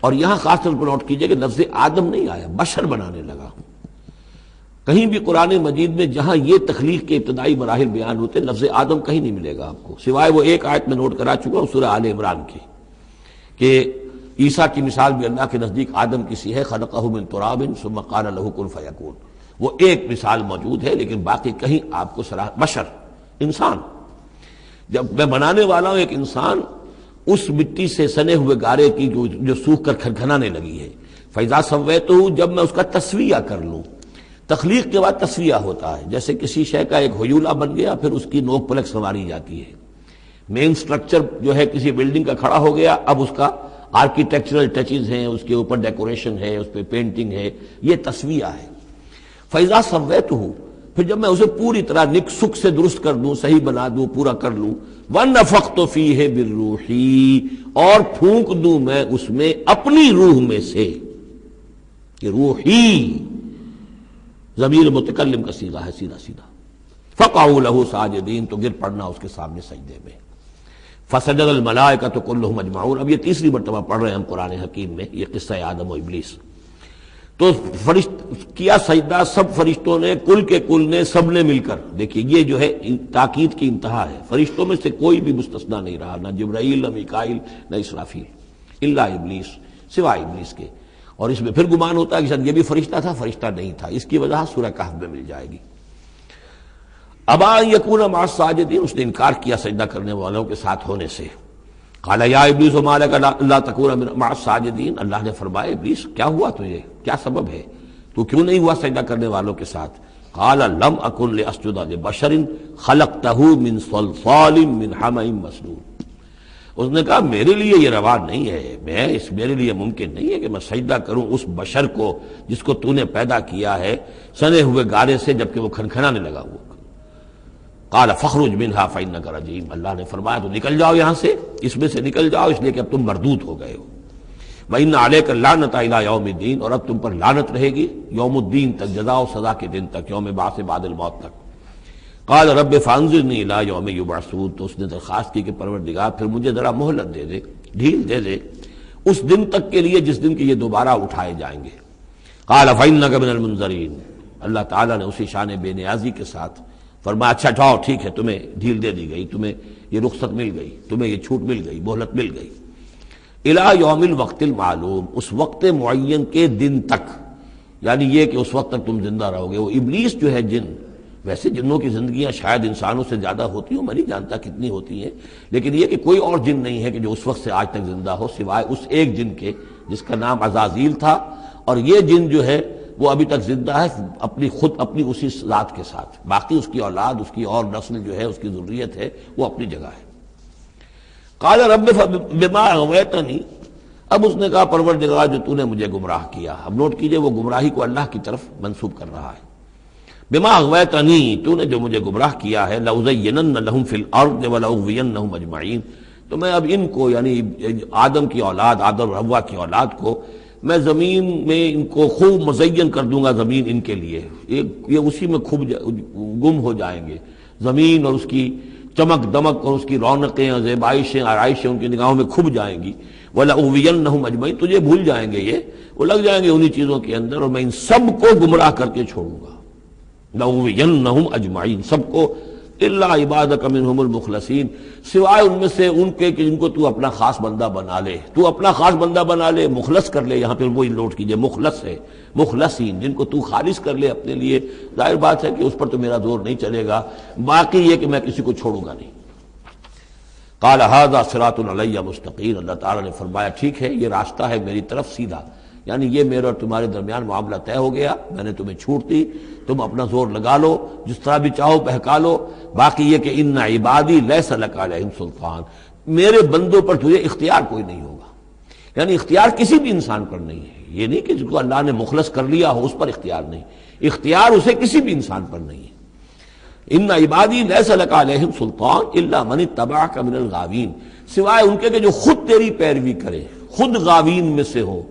اور یہاں خاص طور پر نوٹ کیجئے کہ لفظ آدم نہیں آیا، بشر بنانے لگا ہوں۔ کہیں بھی قرآن مجید میں جہاں یہ تخلیق کے ابتدائی مراحل بیان ہوتے ہیں، لفظ آدم کہیں نہیں ملے گا آپ کو، سوائے وہ ایک آیت میں نوٹ کرا چکا ہوں سورہ آل عمران کی، کہ عیسیٰ کی مثال بھی اللہ کے نزدیک آدم کی سی ہے، خلقہ من تراب ثم قال له کن فیکون، وہ ایک مثال موجود ہے، لیکن باقی کہیں آپ کو بشر، انسان، جب میں بنانے والا ہوں ایک انسان اس مٹی سے سنے ہوئے گارے کی جو سوکھ کر کھنکھنانے لگی ہے، فَإِذَا سَوَّيْتُهُ، جب میں اس کا تسویہ کر لوں۔ تخلیق کے بعد تسویہ ہوتا ہے، جیسے کسی شے کا ایک حیولہ بن گیا پھر اس کی نوک پلک سنواری جاتی ہے، مین سٹرکچر جو ہے کسی بلڈنگ کا کھڑا ہو گیا، اب اس کا آرکیٹیکچرل ٹچز ہیں، اس کے اوپر ڈیکوریشن ہے، اس پہ پینٹنگ ہے، یہ تسویہ ہے۔ فَإِذَا سَوَّيْتُهُ، پھر جب میں اسے پوری طرح نک سک سے درست کر دوں، صحیح بنا دوں، پورا کر لوں، وَنَفَخْتُ فِيهِ مِن رُوحِي، اور پھونک دوں میں اس میں اپنی روح میں سے، کہ روحی ضمیر متکلم کا صیغہ ہے سیدھا سیدھا، فَقَعُوا لَهُ سَاجِدِينَ، تو گر پڑنا اس کے سامنے سجدے میں۔ فَسَجَدَ الْمَلَائِكَةُ كُلُّهُمْ أَجْمَعُونَ، اب یہ تیسری مرتبہ پڑھ رہے ہیں ہم قرآن حکیم میں یہ قصہ آدم و ابلیس۔ تو کیا سجدہ سب فرشتوں نے، کل کے کل نے، سب نے مل کر۔ دیکھیے یہ جو ہے تاکید کی انتہا ہے، فرشتوں میں سے کوئی بھی مستثنیٰ نہیں رہا، نہ جبرائیل، نہ میکائیل، نہ اسرافیل، الا ابلیس، سوائے ابلیس کے۔ اور اس میں پھر گمان ہوتا ہے کہ شاید یہ بھی فرشتہ تھا، فرشتہ نہیں تھا، اس کی وجہ سورہ کہف میں مل جائے گی۔ ابا ان یکون مع الساجدین، اس نے انکار کیا سجدہ کرنے والوں کے ساتھ ہونے سے۔ قال یا ابلیس ما لک الا تکون مع الساجدین، اللہ نے فرمایا ابلیس کیا ہوا تجھے، کیا سبب ہے، تو کیوں نہیں ہوا سجدہ کرنے والوں کے ساتھ؟ قال لم اکن لاسجد لبشر خلقتہ من صلصال من حمأ مسنون، اس نے کہا میرے لیے یہ روا نہیں ہے، میرے لیے ممکن نہیں ہے کہ میں سجدہ کروں اس بشر کو جس کو تو نے پیدا کیا ہے سنے ہوئے گارے سے، جبکہ وہ کھنکھنانے لگا ہوا۔ قال فاخرج منها فانك رجیم، اللہ نے فرمایا تو نکل جاؤ یہاں سے، اس میں سے نکل جاؤ، اس لیے کہ اب تم مردود ہو گئے ہو۔ وان علیک اللعنۃ الی یوم الدین، اور اب تم پر لعنت رہے گی یوم الدین تک، جزا و سزا کے دن تک، یوم بعث بعد الموت تک۔ قال رب فانظرنی الی یوم یبعثون، تو اس نے درخواست کی کہ پروردگار پھر مجھے ذرا مہلت دے دے، ڈھیل دے دے اس دن تک کے لیے جس دن کے یہ دوبارہ اٹھائے جائیں گے۔ قال فانک من المنظرین، اللہ تعالیٰ نے اسی شان بے نیازی کے ساتھ فرمایا اچھا جاؤ ٹھیک ہے، تمہیں ڈھیل دے دی گئی، تمہیں یہ رخصت مل گئی، تمہیں یہ چھوٹ مل گئی، مہلت مل گئی۔ الی یوم الوقت المعلوم، اس وقت معین کے دن تک، یعنی یہ کہ اس وقت تک تم زندہ رہو گے۔ وہ ابلیس جو ہے جن، ویسے جنوں کی زندگیاں شاید انسانوں سے زیادہ ہوتی ہوں، میں نہیں جانتا کتنی ہوتی ہیں، لیکن یہ کہ کوئی اور جن نہیں ہے کہ جو اس وقت سے آج تک زندہ ہو سوائے اس ایک جن کے جس کا نام عزازیل تھا، اور یہ جن جو ہے وہ ابھی تک زندہ ہے اپنی اسی ذات کے ساتھ، باقی اس کی اولاد، اس کی اور نسل جو ہے، اس کی ذریت ہے، وہ اپنی جگہ ہے۔ قال رب بما اغویتنی، اب اس نے کہا پروردگار جو تو نے مجھے گمراہ کیا، اب نوٹ کیجئے وہ گمراہی کو اللہ کی طرف منسوب کر رہا ہے۔ بما اغویتنی، تو نے جو مجھے گمراہ کیا ہے، لأزینن لہم فی الارض ولأغوینہم اجمعین، تو میں اب ان کو یعنی آدم کی اولاد، آدم اور حوا کی اولاد کو میں زمین میں ان کو خوب مزین کر دوں گا، زمین ان کے لیے یہ اسی میں خوب گم ہو جائیں گے، زمین اور اس کی چمک دمک اور اس کی رونقیں اور زیبائشیں آرائشیں ان کی نگاہوں میں کھب جائیں گی۔ وَلَأُغْوِيَنَّهُمْ أَجْمَعِينَ، تجھے بھول جائیں گے، وہ لگ جائیں گے انہی چیزوں کے اندر، اور میں ان سب کو گمراہ کر کے چھوڑوں گا۔ لَأُغْوِيَنَّهُمْ أَجْمَعِينَ، سب کو، إِلَّا عِبَادَكَ مِنْهُمُ الْمُخْلَصِينَ، سوائے ان میں سے ان کے کہ جن کو تو اپنا خاص بندہ بنا لے، تو اپنا خاص بندہ بنا لے، مخلص کر لے، یہاں پہ وہی نوٹ کیجئے مخلص ہے، مخلصین، جن کو تو خالص کر لے اپنے لیے، ظاہر بات ہے کہ اس پر تو میرا زور نہیں چلے گا، باقی یہ کہ میں کسی کو چھوڑوں گا نہیں۔ قال ھذا صراط علی مستقیم، اللہ تعالیٰ نے فرمایا ٹھیک ہے یہ راستہ ہے میری طرف سیدھا، یعنی یہ میرے اور تمہارے درمیان معاملہ طے ہو گیا، میں نے تمہیں چھوٹ دی، تم اپنا زور لگا لو، جس طرح بھی چاہو بہکا لو، باقی یہ کہ ان عبادی لیس لک علیہم سلطان، میرے بندوں پر تجھے اختیار کوئی نہیں ہوگا، یعنی اختیار کسی بھی انسان پر نہیں ہے، یہ نہیں کہ جس کو اللہ نے مخلص کر لیا ہو اس پر اختیار نہیں، اختیار اسے کسی بھی انسان پر نہیں ہے۔ ان عبادی لیس لک علیہم سلطان الا من اتبعک من الغاوین، سوائے ان کے کہ جو خود تیری پیروی کرے، خود غاوین میں سے ہو،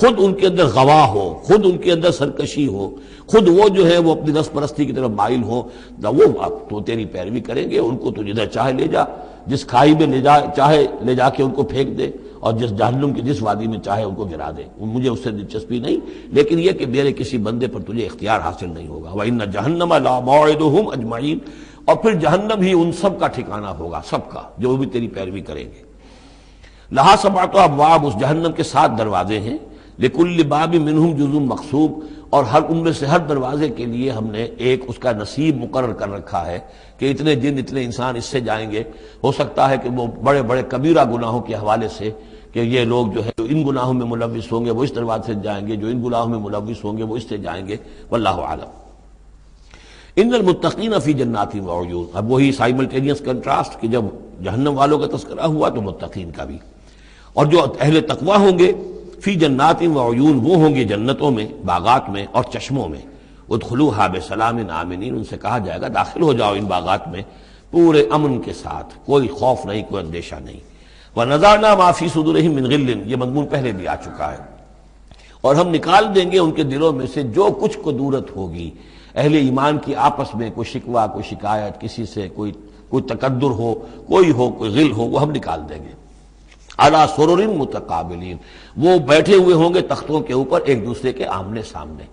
خود ان کے اندر غوا ہو، خود ان کے اندر سرکشی ہو، خود وہ جو ہے وہ اپنی نفس پرستی کی طرف مائل ہو، وہ تو تیری پیروی کریں گے، ان کو تو جدھر چاہے لے جا، جس کھائی میں چاہے لے جا کے ان کو پھینک دے، اور جس جہنم کی جس وادی میں چاہے ان کو گرا دے، مجھے اس سے دلچسپی نہیں، لیکن یہ کہ میرے کسی بندے پر تجھے اختیار حاصل نہیں ہوگا۔ وَإِنَّ جَهَنَّمَ لَمَوْعِدُهُمْ أَجْمَعِينَ، اور پھر جہنم ہی ان سب کا ٹھکانہ ہوگا، سب کا جو بھی تیری پیروی کریں گے۔ لہا سبعۃ ابواب، اس جہنم کے 7 دروازے ہیں، لِكُلِّ بَابٍ مِّنْهُمْ جُزْءٌ مَقْسُوم، اور ہر ان میں سے ہر دروازے کے لیے ہم نے ایک اس کا نصیب مقرر کر رکھا ہے کہ اتنے جن اتنے انسان اس سے جائیں گے، ہو سکتا ہے کہ وہ بڑے بڑے کبیرہ گناہوں کے حوالے سے کہ یہ لوگ جو ہے جو ان گناہوں میں ملوث ہوں گے وہ اس دروازے سے جائیں گے، جو ان گناہوں میں ملوث ہوں گے وہ اس سے جائیں گے، واللہ اعلم۔ ان المتقین فی جنات وعیون، اب وہی سائملٹینیس کنٹراسٹ کہ جب جہنم والوں کا تذکرہ ہوا تو متقین کا بھی، اور جو اہل تقوی ہوں گے فی جنات وعیون، وہ ہوں گے جنتوں میں، باغات میں اور چشموں میں، ادخلوها بسلام آمنین، ان سے کہا جائے گا داخل ہو جاؤ ان باغات میں پورے امن کے ساتھ، کوئی خوف نہیں، کوئی اندیشہ نہیں۔ وَنَزَعْنَا مَا فِي صُدُورِهِم مِّن غِلٍّ، یہ مضمون پہلے بھی آ چکا ہے، اور ہم نکال دیں گے ان کے دلوں میں سے جو کچھ قدورت ہوگی، اہل ایمان کی آپس میں کوئی شکوہ، کوئی شکایت، کسی سے کوئی تکدر ہو، کوئی غل ہو، وہ ہم نکال دیں گے۔ عَلَىٰ سُرُرٍ مُتَقَابِلِينَ، وہ بیٹھے ہوئے ہوں گے تختوں کے اوپر ایک دوسرے کے آمنے سامنے۔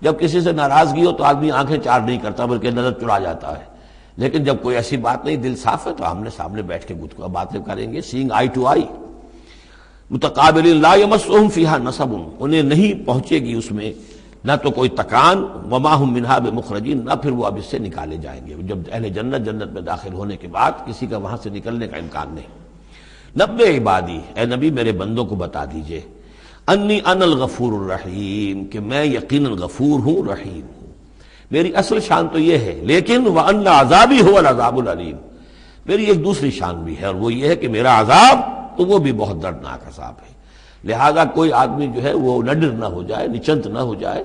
جب کسی سے ناراضگی ہو تو آدمی آنکھیں چار نہیں کرتا بلکہ نظر چڑا جاتا ہے، لیکن جب کوئی ایسی بات نہیں، دل صاف ہے، تو آمنے سامنے بیٹھ کے باتیں کریں گے، سینگ آئی ٹو آئی۔ متقابلین لا یمسہم فیہا نصب، انہیں نہیں پہنچے گی اس میں نہ تو کوئی تکان، وما ہم منہا بمخرجین، نہ پھر وہ اب اس سے نکالے جائیں گے۔ جب اہل جنت میں داخل ہونے کے بعد کسی کا وہاں سے نکلنے کا امکان نہیں۔ نبئ عبادی، اے نبی میرے بندوں کو بتا دیجئے، انی انا الغفور الرحیم، کہ میں یقیناً غفور ہوں، رحیم ہوں۔ میری اصل شان تو یہ ہے، لیکن وان عذابی هو العذاب العلیم، میری ایک دوسری شان بھی ہے، اور وہ یہ ہے کہ میرا عذاب تو وہ بھی بہت دردناک عذاب ہے۔ لہذا کوئی آدمی جو ہے وہ نڈر نہ ہو جائے، نچنت نہ ہو جائے،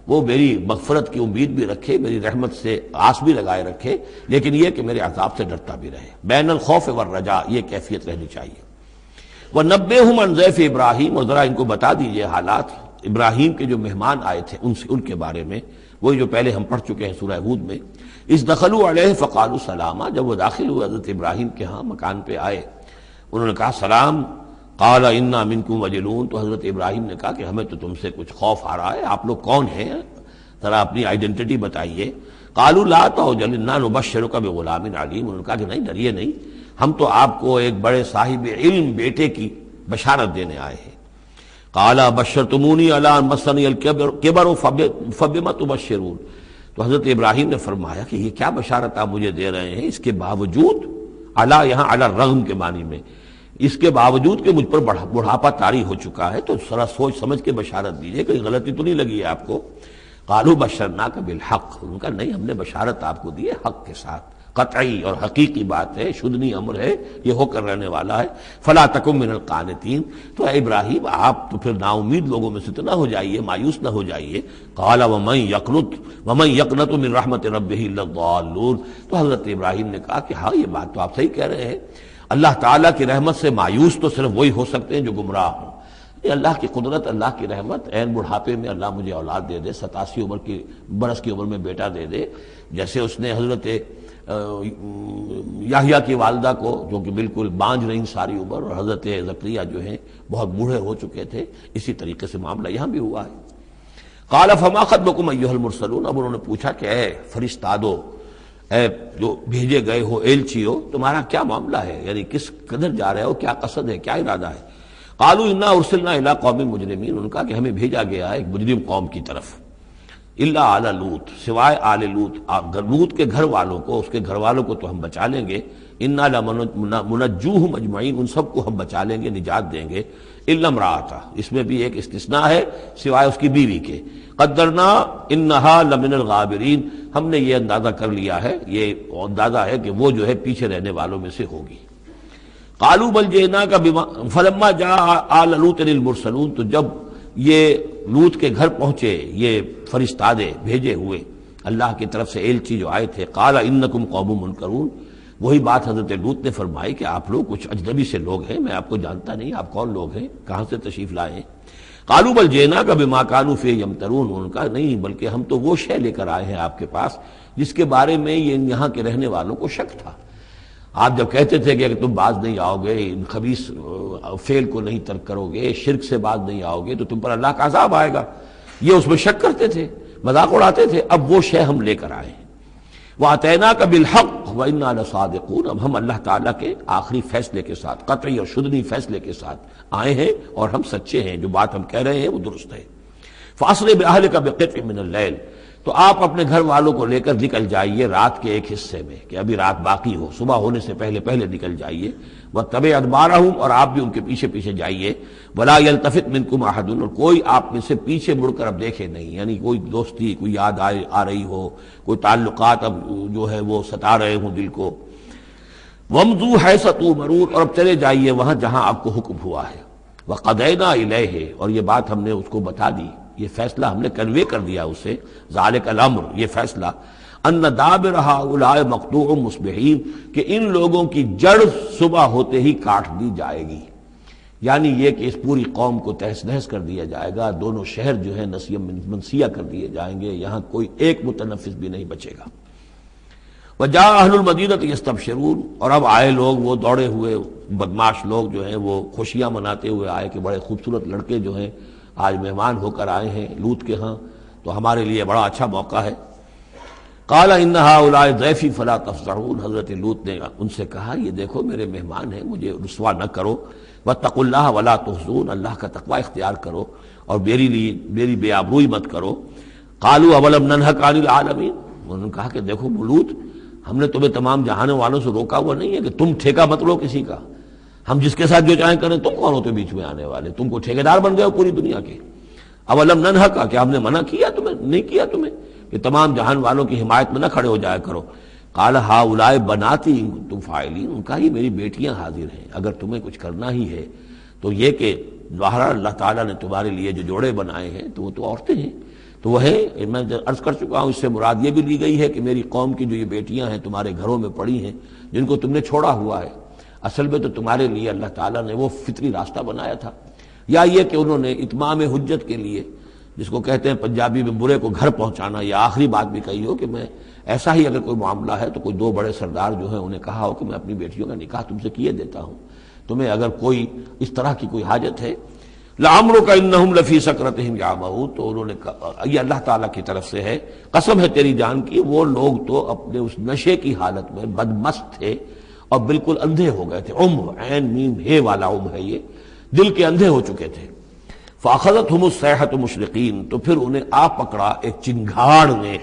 وہ میری مغفرت کی امید بھی رکھے، میری رحمت سے آس بھی لگائے رکھے، لیکن یہ کہ میرے عذاب سے ڈرتا بھی رہے۔ بین الخوف والرجاء، یہ کیفیت رہنی چاہیے۔ وَنَبِّئْهُمْ عَنْ ضَيْفِ ابراہیم، اور ذرا ان کو بتا دیجئے حالات ابراہیم کے جو مہمان آئے تھے ان کے بارے میں، وہی جو پہلے ہم پڑھ چکے ہیں سورہ ہود میں۔ اِذْ دَخَلُوا عَلَيْهِ فَقَالُوا سَلَامًا، جب وہ داخل ہوئے حضرت ابراہیم کے ہاں مکان پہ آئے، انہوں نے کہا سلام۔ قَالَ إِنَّا مِنْكُمْ وَجِلُونَ، تو حضرت ابراہیم نے کہا کہ ہمیں تو تم سے کچھ خوف آ رہا ہے، آپ لوگ کون ہیں، ذرا اپنی آئیڈینٹی بتائیے۔ قَالُوا لَا تَوْجَلْ إِنَّا نُبَشِّرُكَ بِغُلَامٍ عَلِيمٍ، انہوں نے کہا کہ نہیں ڈریے نہیں، ہم تو آپ کو ایک بڑے صاحب علم بیٹے کی بشارت دینے آئے ہیں۔ قَالَ بَشَّرْتُمُونِي عَلَىٰ أَن مَّسَّنِيَ الْكِبَرُ فَبِمَ تُبَشِّرُونَ، تو حضرت ابراہیم نے فرمایا کہ یہ کیا بشارت آپ مجھے دے رہے ہیں، اس کے باوجود، علی یہاں علی الرغم کے معنی میں، اس کے باوجود کہ مجھ پر بڑھاپا طاری ہو چکا ہے، تو ذرا سوچ سمجھ کے بشارت دیجیے، کوئی غلطی تو نہیں لگی ہے آپ کو۔ قالوا بشرناک بالحق، ان کا نہیں، ہم نے بشارت آپ کو دی ہے حق کے ساتھ، قطعی اور حقیقی بات ہے، شدنی امر ہے، یہ ہو کر رہنے والا ہے۔ فلا تکن من القانتین، تو اے ابراہیم آپ تو پھر نا امید لوگوں میں سے تو نہ ہو جائیے، مایوس نہ ہو جائیے۔ قال ومن یقنط من رحمت ربہ الا الضالون، تو حضرت ابراہیم نے کہا کہ ہاں یہ بات تو آپ صحیح کہہ رہے ہیں، اللہ تعالیٰ کی رحمت سے مایوس تو صرف وہی ہو سکتے ہیں جو گمراہ ہوں۔ یہ اللہ کی قدرت، اللہ کی رحمت، عین بڑھاپے میں اللہ مجھے اولاد دے دے، 87 برس کی عمر میں بیٹا دے دے، جیسے اس نے حضرت یحییٰ کی والدہ کو، جو کہ بالکل بانجھ رہی ساری عمر، اور حضرت زکریا جو ہیں بہت بوڑھے ہو چکے تھے، اسی طریقے سے معاملہ یہاں بھی ہوا ہے۔ قال فما خطبکم ایھا المرسلون، اب انہوں نے پوچھا کہ اے فرشتادو، اے جو بھیجے گئے ہو، ایلچی ہو، تمہارا کیا معاملہ ہے، یعنی کس قدر جا رہے ہو، کیا قصد ہے، کیا ارادہ ہے۔ قالوا انا ارسلنا الی قوم مجرمین، ان کا کہ ہمیں بھیجا گیا ہے ایک مجرم قوم کی طرف، الا آل لوط، سوائے آل لوط، لوط کے گھر والوں کو، اس کے گھر والوں کو تو ہم بچا لیں گے، انا لمنجوہم اجمعین، ان سب کو ہم بچا لیں گے، نجات دیں گے، الا امرأتہ، اس میں بھی ایک استثناء ہے، سوائے اس کی بیوی کے، قدرنا انہا لمن الغابرین، ہم نے یہ اندازہ کر لیا ہے، یہ اندازہ ہے کہ وہ جو ہے پیچھے رہنے والوں میں سے ہوگی۔ قالوا بل جئناک بما فلما جاء آل لوط المرسلون، تو جب یہ لوط کے گھر پہنچے یہ فرشتادے بھیجے ہوئے اللہ کی طرف سے ایلچی جو آئے تھے، قال انکم قوم منکرون، وہی بات حضرت لوط نے فرمائی کہ آپ لوگ کچھ اجنبی سے لوگ ہیں، میں آپ کو جانتا نہیں، آپ کون لوگ ہیں، کہاں سے تشریف لائے ہیں۔ قالوا بل جئناک بما كانوا فيه يمترون، ان کا نہیں بلکہ ہم تو وہ شے لے کر آئے ہیں آپ کے پاس جس کے بارے میں یہاں کے رہنے والوں کو شک تھا۔ آپ جب کہتے تھے کہ تم باز نہیں آؤ گے، ان خبیث فعل کو نہیں ترک کرو گے، شرک سے باز نہیں آؤ گے تو تم پر اللہ کا عذاب آئے گا، یہ اس میں شک کرتے تھے، مذاق اڑاتے تھے، اب وہ شے ہم لے کر آئے ہیں۔ وَأَتَيْنَاكَ بِالْحَقِّ وَإِنَّا لَصَادِقُونَ، اب ہم اللہ تعالیٰ کے آخری فیصلے کے ساتھ، قطعی اور شدنی فیصلے کے ساتھ آئے ہیں، اور ہم سچے ہیں، جو بات ہم کہہ رہے ہیں وہ درست ہے۔ فَأَسْرِ بِأَهْلِكَ بِقِطْعٍ مِّنَ اللَّيْلِ، تو آپ اپنے گھر والوں کو لے کر نکل جائیے رات کے ایک حصے میں، کہ ابھی رات باقی ہو، صبح ہونے سے پہلے پہلے نکل جائیے، وَاتَّبِعْ أَدْبَارَهُمْ، اور آپ بھی ان کے پیچھے پیچھے جائیے، وَلَا يَلْتَفِتْ مِنْكُمْ أَحَدٌ، اور کوئی آپ میں سے پیچھے مڑ کر اب دیکھے نہیں، یعنی کوئی دوستی، کوئی یاد آ رہی ہو، کوئی تعلقات اب جو ہے وہ ستا رہے ہوں دل کو، وَامْضُوا حَيْثَ تُؤْمَرُونَ، اور اب چلے جائیے وہاں جہاں آپ کو حکم ہوا ہے، وَقَضَيْنَا إِلَيْهِ، اور یہ بات ہم نے اس کو بتا دی، یہ فیصلہ ہم نے کنوے کر دیا اسے، ذالک الامر، یہ فیصلہ، ان دابر ہؤلاء مقطوع مصبحین، کہ ان لوگوں کی جڑ صبح ہوتے ہی کاٹ دی جائے گی، یعنی یہ کہ اس پوری قوم کو تہس نہس کر دیا جائے گا، دونوں شہر جو ہیں نسیہ منسیہ کر دیے جائیں گے، یہاں کوئی ایک متنفس بھی نہیں بچے گا۔ وجاء اہل المدینہ یستبشرون، اور اب آئے لوگ وہ دوڑے ہوئے بدماش لوگ جو ہیں وہ خوشیاں مناتے ہوئے آئے کہ بڑے خوبصورت لڑکے جو ہیں آج مہمان ہو کر آئے ہیں لوط کے ہاں، تو ہمارے لیے بڑا اچھا موقع ہے۔ قال ان هؤلاء ضیفی فلا تفضحون، حضرت لوط نے ان سے کہا یہ دیکھو میرے مہمان ہیں، مجھے رسوا نہ کرو، واتقوا اللہ ولا تخزون، اللہ کا تقوی اختیار کرو اور میری بے آبروئی مت کرو۔ قالوا اولم ننهک عن العالمین، انہوں نے کہا کہ دیکھو لوط، ہم نے تمہیں تمام جہانوں والوں سے روکا ہوا نہیں ہے کہ تم ٹھیکہ مت لو کسی کا، ہم جس کے ساتھ جو چاہیں کریں، تم کون ہوتے بیچ میں آنے والے، تم کو ٹھیکیدار بن گئے ہو پوری دنیا کے۔ اولم ننہک، کہ ہم نے منع کیا تمہیں، نہیں کیا تمہیں کہ تمام جہان والوں کی حمایت میں نہ کھڑے ہو جایا کرو۔ قال ہؤلاء بناتی ان کنتم فاعلین، ان کا یہ میری بیٹیاں حاضر ہیں، اگر تمہیں کچھ کرنا ہی ہے تو یہ کہ ظاہر اللہ تعالیٰ نے تمہارے لیے جو جوڑے بنائے ہیں تو وہ تو عورتیں ہیں، تو وہ ہے، میں عرض کر چکا ہوں، اس سے مراد یہ بھی لی گئی ہے کہ میری قوم کی جو یہ بیٹیاں ہیں تمہارے گھروں میں پڑی ہیں جن کو تم نے چھوڑا ہوا ہے، اصل میں تو تمہارے لیے اللہ تعالیٰ نے وہ فطری راستہ بنایا تھا، یا یہ کہ انہوں نے اتمام حجت کے لیے، جس کو کہتے ہیں پنجابی میں برے کو گھر پہنچانا، یا آخری بات بھی کہی ہو کہ میں ایسا ہی اگر کوئی معاملہ ہے تو کوئی دو بڑے سردار جو ہیں انہیں کہا ہو کہ میں اپنی بیٹیوں کا نکاح تم سے کیے دیتا ہوں، تمہیں اگر کوئی اس طرح کی کوئی حاجت ہے، لعمرک انہم لفی سکرتہم یعمہون، تو انہوں نے کہا، یہ اللہ تعالیٰ کی طرف سے ہے، قسم ہے تیری جان کی، وہ لوگ تو اپنے اس نشے کی حالت میں بدمست تھے اور بالکل اندھے ہو گئے تھے، عین میم ہے والا ہے، یہ دل کے اندھے ہو چکے تھے۔ فاخذتہم الصیحۃ مشرقین، تو پھر انہیں آ پکڑا ایک چنگھاڑ نے،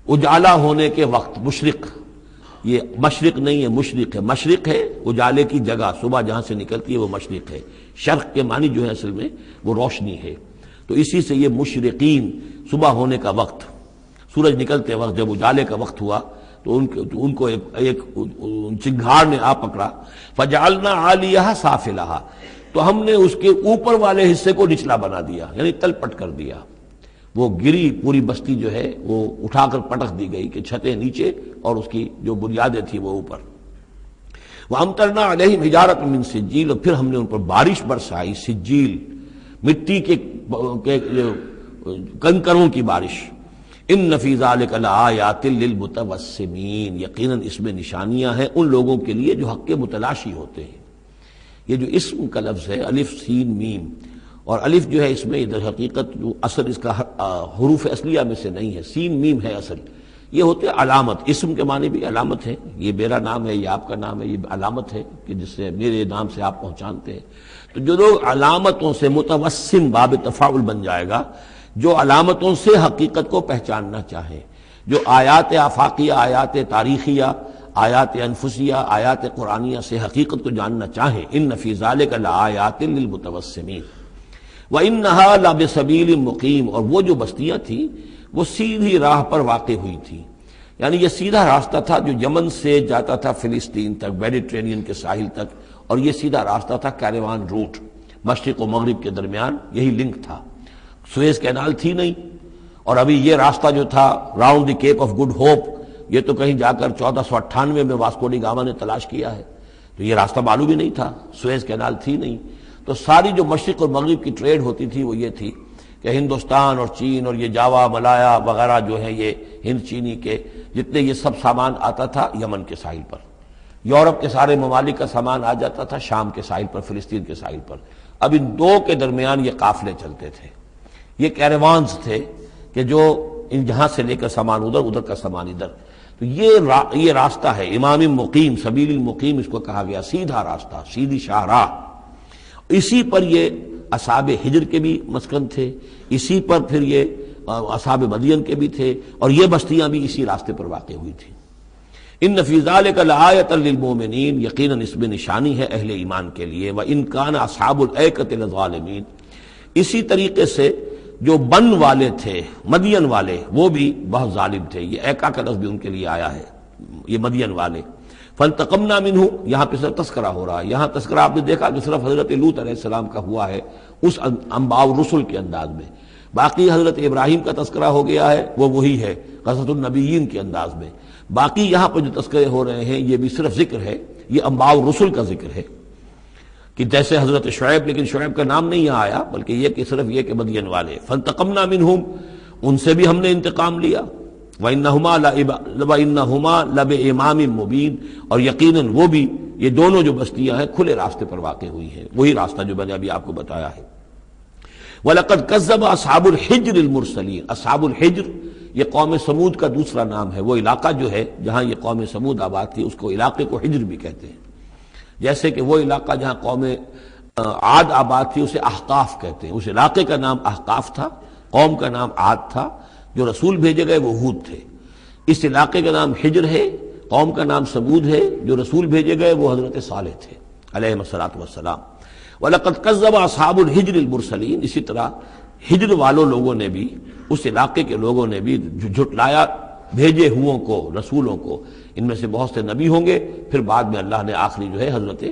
اجالا ہونے کے وقت، مشرق، یہ مشرق نہیں ہے مشرق ہے، مشرق ہے اجالے کی جگہ، صبح جہاں سے نکلتی ہے وہ مشرق ہے، شرق کے معنی جو ہے اصل میں وہ روشنی ہے، تو اسی سے یہ مشرقین، صبح ہونے کا وقت، سورج نکلتے وقت جب اجالے کا وقت ہوا تو ان کو ایک چنگھاڑ نے آ پکڑا، فجعلنا عالیہا سافلہا، تو ہم نے اس کے اوپر والے حصے کو نچلا بنا دیا، یعنی تل پٹ کر دیا، وہ گری، پوری بستی جو ہے وہ اٹھا کر پٹک دی گئی کہ چھتیں نیچے اور اس کی جو بنیادیں تھیں وہ اوپر۔ وَأَمْطَرْنَا عَلَيْهِمْ حِجَارَةً مِّن سِجِّيلٍ، اور پھر ہم نے ان پر بارش برسائی، سجیل، مٹی کے کنکروں کی بارش۔ ان فی ذلک لآیات للمتوسمین، یقیناً اس میں نشانیاں ہیں ان لوگوں کے لیے جو حق کے متلاشی ہوتے ہیں۔ یہ جو اسم کا لفظ ہے الف سین میم، اور الف جو ہے اس میں ادھر حقیقت جو اصل اس کا حروف اصلیہ میں سے نہیں ہے، سین میم ہے اصل، یہ ہوتے علامت، اسم کے معنی بھی علامت ہے، یہ میرا نام ہے، یہ آپ کا نام ہے، یہ علامت ہے کہ جس سے میرے نام سے آپ پہچانتے ہیں۔ تو جو لوگ علامتوں سے، متوسم باب تفاعل بن جائے گا، جو علامتوں سے حقیقت کو پہچاننا چاہیں، جو آیات آفاقیہ، آیات تاریخیہ، آیات انفسیہ، آیات قرآنیہ سے حقیقت کو جاننا چاہیں، ان فی ذلک لآیات للمتوسمین وَإِنَّهَا لَبِسَبِیلٍ مُقِیم، اور وہ جو بستیاں تھیں وہ سیدھی راہ پر واقع ہوئی تھیں، یعنی یہ سیدھا راستہ تھا جو یمن سے جاتا تھا فلسطین تک، میڈیٹرینین کے ساحل تک، اور یہ سیدھا راستہ تھا کیروان روٹ، مشرق و مغرب کے درمیان یہی لنک تھا، سویز کینال تھی نہیں، اور ابھی یہ راستہ جو تھا round the Cape of Good Hope, یہ تو کہیں جا کر 1498 میں واسکو ڈی گاما نے تلاش کیا ہے، تو یہ راستہ معلوم ہی نہیں تھا، سویز کینال تھی نہیں، تو ساری جو مشرق اور مغرب کی ٹریڈ ہوتی تھی وہ یہ تھی کہ ہندوستان اور چین اور یہ جاوا، ملایا وغیرہ جو ہیں، یہ ہند چینی کے جتنے یہ سب سامان آتا تھا یمن کے ساحل پر، یورپ کے سارے ممالک کا سامان آ جاتا تھا شام کے ساحل پر، فلسطین کے ساحل پر، اب ان دو کے درمیان یہ قافلے چلتے تھے، یہ کیروانز تھے کہ جو ان جہاں سے لے کر سامان ادھر، ادھر کا سامان ادھر، تو یہ راستہ ہے امام مقیم، سبیل المقیم اس کو کہا گیا، سیدھا راستہ، سیدھی شاہراہ، اسی پر یہ اصحاب ہجر کے بھی مسکن تھے، اسی پر پھر یہ اصحاب مدین کے بھی تھے، اور یہ بستیاں بھی اسی راستے پر واقع ہوئی تھیں۔ ان فی ذلک لآیۃ للمؤمنین، یقیناً اس میں نشانی ہے اہل ایمان کے لیے، وان کان اصحاب الایکۃ لظالمین، اسی طریقے سے جو بن والے تھے مدین والے وہ بھی بہت ظالم تھے، یہ ایکا کا لفظ بھی ان کے لیے آیا ہے، یہ مدین والے۔ فانتقمنا منہ، یہاں پہ صرف تذکرہ ہو رہا ہے، یہاں تذکرہ آپ نے دیکھا کہ صرف حضرت لوط علیہ السلام کا ہوا ہے اس انباء الرسل کے انداز میں، باقی حضرت ابراہیم کا تذکرہ ہو گیا ہے وہ وہی ہے قصص النبیین کے انداز میں، باقی یہاں پر جو تذکرے ہو رہے ہیں یہ بھی صرف ذکر ہے، یہ انباء الرسل کا ذکر ہے کہ جیسے حضرت شعیب، لیکن شعیب کا نام نہیں یہاں آیا بلکہ یہ کہ صرف یہ کہ مدین والے، فانتقمنا منہم، ان سے بھی ہم نے انتقام لیا، وَإِنَّهُمَا لَبِإِمَامٍ مُبِينٍ، اور یقیناً وہ بھی، یہ دونوں جو بستیاں ہیں کھلے راستے پر واقع ہوئی ہیں، وہی راستہ جو میں نے ابھی آپ کو بتایا ہے۔ وَلَقَدْ كَذَّبَ أَصْحَابُ الْحِجْرِ الْمُرْسَلِينَ، اصحاب الحجر یہ قوم سمود کا دوسرا نام ہے، وہ علاقہ جو ہے جہاں یہ قوم سمود آباد تھی اس کو علاقے کو حجر بھی کہتے ہیں، جیسے کہ وہ علاقہ جہاں قوم عاد آباد تھی اسے احقاف کہتے ہیں، اس علاقے کا نام احقاف تھا، قوم کا نام عاد تھا، جو رسول بھیجے گئے وہ ہود تھے۔ اس علاقے کا نام حجر ہے، قوم کا نام سمود ہے، جو رسول بھیجے گئے وہ حضرت صالح تھے علیہ الصلوۃ والسلام۔ وَلَقَدْ كَذَّبَ أَصْحَابُ الْحِجْرِ الْمُرْسَلِينَ، اسی طرح حجر والوں لوگوں نے بھی، اس علاقے کے لوگوں نے بھی جھٹلایا بھیجے ہوں کو، رسولوں کو، ان میں سے بہت سے نبی ہوں گے، پھر بعد میں اللہ نے آخری جو ہے حضرت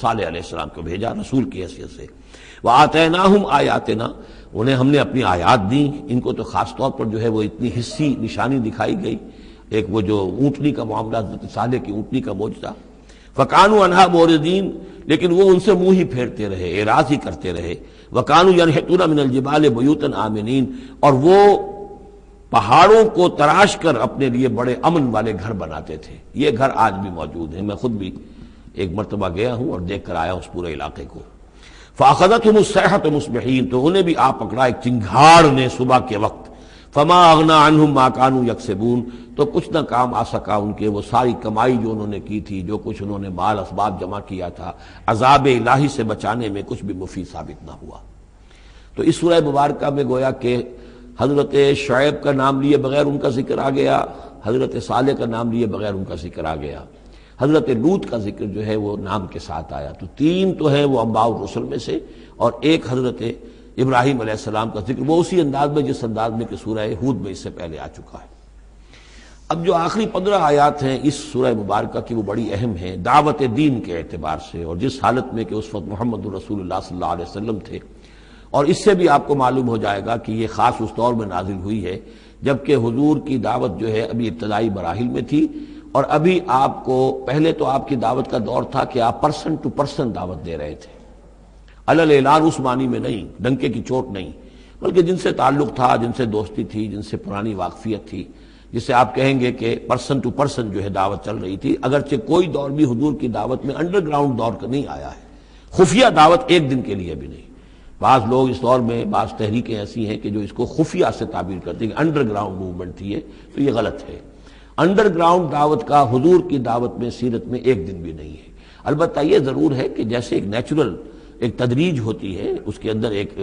صالح علیہ السلام کو بھیجا رسول کی حیثیت سے۔ وَآتَيْنَاهُمْ آیَاتِنَا، انہیں ہم نے اپنی آیات دیں، ان کو تو خاص طور پر جو ہے وہ اتنی حصی نشانی دکھائی گئی، ایک وہ جو اونٹنی کا معاملہ، حضرت صالح کی اونٹنی کا معجزہ، فَكَانُوا عَنْهَا مُعْرِضِينَ، لیکن وہ ان سے منہ ہی پھیرتے رہے، اعراض ہی کرتے رہے۔ وَكَانُوا يَنْحِتُونَ مِنَ الْجِبَالِ بُيُوتًا آمِنِينَ، اور وہ پہاڑوں کو تراش کر اپنے لیے بڑے امن والے گھر بناتے تھے، یہ گھر آج بھی موجود ہیں، میں خود بھی ایک مرتبہ گیا ہوں اور دیکھ کر آیا اس پورے علاقے کو۔ فَأَخَذَتْهُمُ الصَّيْحَةُ مُصْبِحِينَ، تو انہیں بھی آ پکڑا ایک چنگھاڑ نے صبح کے وقت۔ فَمَا أَغْنَىٰ عَنْهُمْ مَا كَانُوا يَكْسِبُونَ، تو کچھ نہ کام آ سکا ان کے وہ ساری کمائی جو انہوں نے کی تھی، جو کچھ انہوں نے مال اسباب جمع کیا تھا، عذاب الہی سے بچانے میں کچھ بھی مفید ثابت نہ ہوا۔ تو اس سورہ مبارکہ میں گویا کہ حضرت شعیب کا نام لیے بغیر ان کا ذکر آ گیا، حضرت صالح کا نام لیے بغیر ان کا ذکر آ گیا، حضرت لوط کا ذکر جو ہے وہ نام کے ساتھ آیا، تو تین تو ہیں وہ انباء الرسل میں سے، اور ایک حضرت ابراہیم علیہ السلام کا ذکر وہ اسی انداز میں جس انداز میں کہ سورہ ہود میں اس سے پہلے آ چکا ہے۔ اب جو آخری 15 آیات ہیں اس سورہ مبارکہ کی وہ بڑی اہم ہیں دعوت دین کے اعتبار سے، اور جس حالت میں کہ اس وقت محمد رسول اللہ صلی اللہ علیہ وسلم تھے، اور اس سے بھی آپ کو معلوم ہو جائے گا کہ یہ خاص اس دور میں نازل ہوئی ہے جبکہ حضور کی دعوت جو ہے ابھی ابتدائی مراحل میں تھی، اور ابھی آپ کو پہلے تو آپ کی دعوت کا دور تھا کہ آپ پرسن ٹو پرسن دعوت دے رہے تھے، علل اعلان اس معنی میں نہیں، ڈنکے کی چوٹ نہیں، بلکہ جن سے تعلق تھا، جن سے دوستی تھی، جن سے پرانی واقفیت تھی، جسے آپ کہیں گے کہ پرسن ٹو پرسن جو ہے دعوت چل رہی تھی، اگرچہ کوئی دور بھی حضور کی دعوت میں انڈر گراؤنڈ دور کا نہیں آیا ہے، خفیہ دعوت ایک دن کے لیے بھی نہیں۔ بعض لوگ اس دور میں بعض تحریکیں ایسی ہیں کہ جو اس کو خفیہ سے تعبیر کرتے ہیں کہ انڈر گراؤنڈ موومنٹ تھی، تو یہ غلط ہے۔ انڈر گراؤنڈ دعوت کا حضور کی دعوت میں سیرت میں ایک دن بھی نہیں ہے۔ البتہ یہ ضرور ہے کہ جیسے ایک نیچرل ایک تدریج ہوتی ہے، اس کے اندر ایک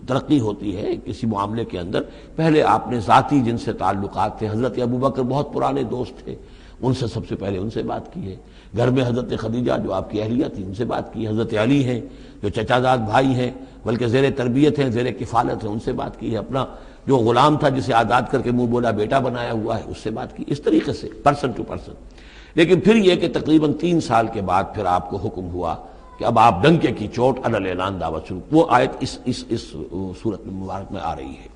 ترقی ہوتی ہے کسی معاملے کے اندر، پہلے آپ نے ذاتی جن سے تعلقات تھے، حضرت ابوبکر بہت پرانے دوست تھے، ان سے سب سے پہلے ان سے بات کی ہے، گھر میں حضرت خدیجہ جو آپ کی اہلیہ تھی ان سے بات کی، حضرت علی ہیں جو چچا زاد بھائی ہیں بلکہ زیر تربیت ہیں، زیر کفالت ہیں، ان سے بات کی ہے، اپنا جو غلام تھا جسے آزاد کر کے منہ بولا بیٹا بنایا ہوا ہے اس سے بات کی، اس طریقے سے پرسن ٹو پرسن۔ لیکن پھر یہ کہ تقریباً 3 سال کے بعد پھر آپ کو حکم ہوا کہ اب آپ ڈنکے کی چوٹ علل اعلان دعوت شروع، وہ آیت اس صورت مبارک میں آ رہی ہے۔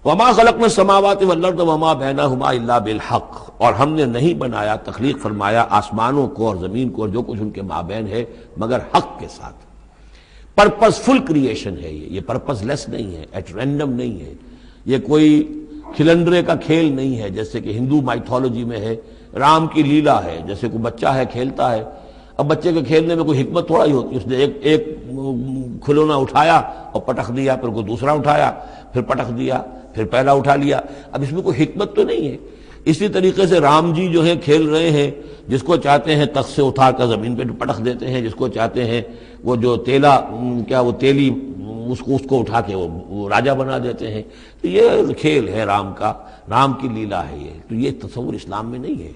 وما خلقنا السماوات والارض وما بینہما الا بالحق، اور ہم نے نہیں بنایا، تخلیق فرمایا آسمانوں کو اور زمین کو اور جو کچھ ان کے مابین ہے مگر حق کے ساتھ۔ پرپز فل کریشن ہے یہ پرپز لیس نہیں ہے، ایٹ رینڈم نہیں ہے، یہ کوئی کھلنڈرے کا کھیل نہیں ہے جیسے کہ ہندو مائتھولوجی میں ہے، رام کی لیلا ہے، جیسے کوئی بچہ ہے کھیلتا ہے، اب بچے کے کھیلنے میں کوئی حکمت تھوڑا ہی ہوتی ہے، اس نے ایک کھلونا اٹھایا اور پٹخ دیا، پھر کوئی دوسرا اٹھایا پھر پٹخ دیا، پھر پہلا اٹھا لیا، اب اس میں کوئی حکمت تو نہیں ہے۔ اسی طریقے سے رام جی جو ہیں کھیل رہے ہیں، جس کو چاہتے ہیں تخت سے اٹھا کر زمین پہ پٹخ دیتے ہیں، جس کو چاہتے ہیں وہ جو تیلا کیا وہ تیلی اس کو اٹھا کے وہ راجا بنا دیتے ہیں. تو یہ کھیل ہے رام کا، رام کی لیلا ہے یہ. تو یہ تصور اسلام میں نہیں ہے.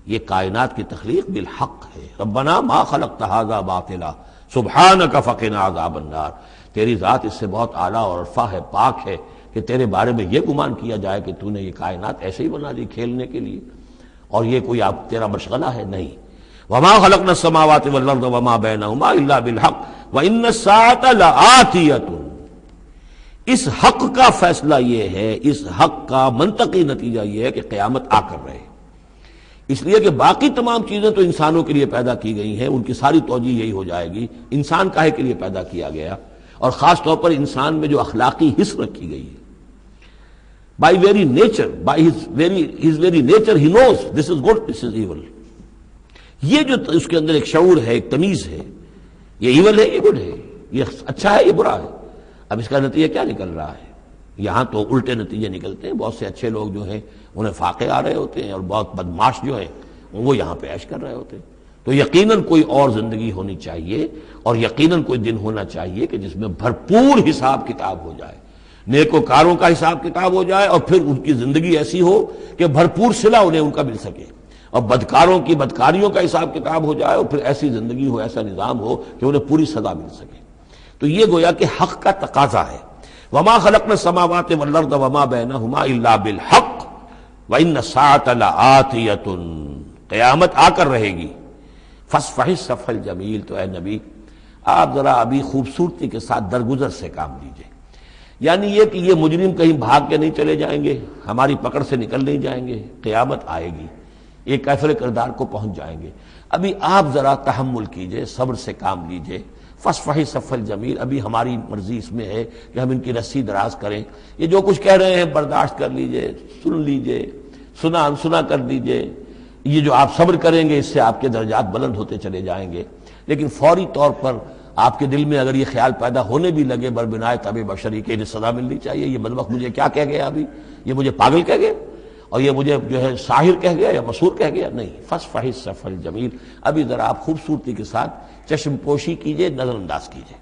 یہ کائنات کی تخلیق بالحق ہے. ربنا ما خلقت ھذا باطلا سبحانک فقنا عذاب النار. تیری ذات اس سے بہت اعلیٰ اور عرفہ ہے، پاک ہے کہ تیرے بارے میں یہ گمان کیا جائے کہ تو نے یہ کائنات ایسے ہی بنا دی کھیلنے کے لیے، اور یہ کوئی آپ تیرا مشغلہ ہے. نہیں. وما خلقنا السماوات والارض وما بینہما الا بالحق وان الساعة لآتیۃ. اس حق کا فیصلہ یہ ہے، اس حق کا منطقی نتیجہ یہ ہے کہ قیامت آ کر رہے. اس لیے کہ باقی تمام چیزیں تو انسانوں کے لیے پیدا کی گئی ہیں، ان کی ساری توجہ یہی ہو جائے گی انسان کاہے کے لیے پیدا کیا گیا، اور خاص طور پر انسان میں جو اخلاقی حص رکھی گئی ہے. By very nature, by his very nature he knows this is good this is evil. یہ جو اس کے اندر ایک شعور ہے، ایک تمیز ہے، یہ ایول ہے یہ گڈ ہے، یہ اچھا ہے یہ برا ہے. اب اس کا نتیجہ کیا نکل رہا ہے؟ یہاں تو الٹے نتیجے نکلتے ہیں. بہت سے اچھے لوگ جو ہیں انہیں فاقے آ رہے ہوتے ہیں، اور بہت بدماش جو ہیں وہ یہاں پہ عیش کر رہے ہوتے ہیں. تو یقیناً کوئی اور زندگی ہونی چاہیے، اور یقیناً کوئی دن ہونا چاہیے کہ جس میں بھرپور حساب کتاب ہو جائے، نیکوکاروں کا حساب کتاب ہو جائے، اور پھر ان کی زندگی ایسی ہو کہ بھرپور صلہ انہیں ان کا مل سکے، اور بدکاروں کی بدکاریوں کا حساب کتاب ہو جائے، اور پھر ایسی زندگی ہو، ایسا نظام ہو کہ انہیں پوری سزا مل سکے. تو یہ گویا کہ حق کا تقاضا ہے. وما خلقنا السماوات والارض وما بینہما الا بالحق وان الساعة لآتیۃ. قیامت آ کر رہے گی. فاصفح الصفح الجمیل. تو اے نبی آپ ذرا ابھی خوبصورتی کے ساتھ درگزر سے کام لیجئے. یعنی یہ کہ یہ مجرم کہیں بھاگ کے نہیں چلے جائیں گے، ہماری پکڑ سے نکل نہیں جائیں گے. قیامت آئے گی، یہ کیفر کردار کو پہنچ جائیں گے. ابھی آپ ذرا تحمل کیجئے، صبر سے کام لیجئے. فاصفح الصفح الجمیل. ابھی ہماری مرضی اس میں ہے کہ ہم ان کی رسی دراز کریں. یہ جو کچھ کہہ رہے ہیں برداشت کر لیجئے، سن لیجئے، سنا انسنا کر لیجئے. یہ جو آپ صبر کریں گے اس سے آپ کے درجات بلند ہوتے چلے جائیں گے. لیکن فوری طور پر آپ کے دل میں اگر یہ خیال پیدا ہونے بھی لگے بربنائے طبع بشری کہ انہیں سزا ملنی چاہیے، یہ بدبخت مجھے کیا کہہ گیا، ابھی یہ مجھے پاگل کہہ گیا، اور یہ مجھے جو ہے ساحر کہہ گیا یا مسحور کہہ گیا. نہیں. فاصفح الصفح الجمیل. ابھی ذرا آپ خوبصورتی کے ساتھ چشم پوشی کیجئے، نظر انداز کیجئے.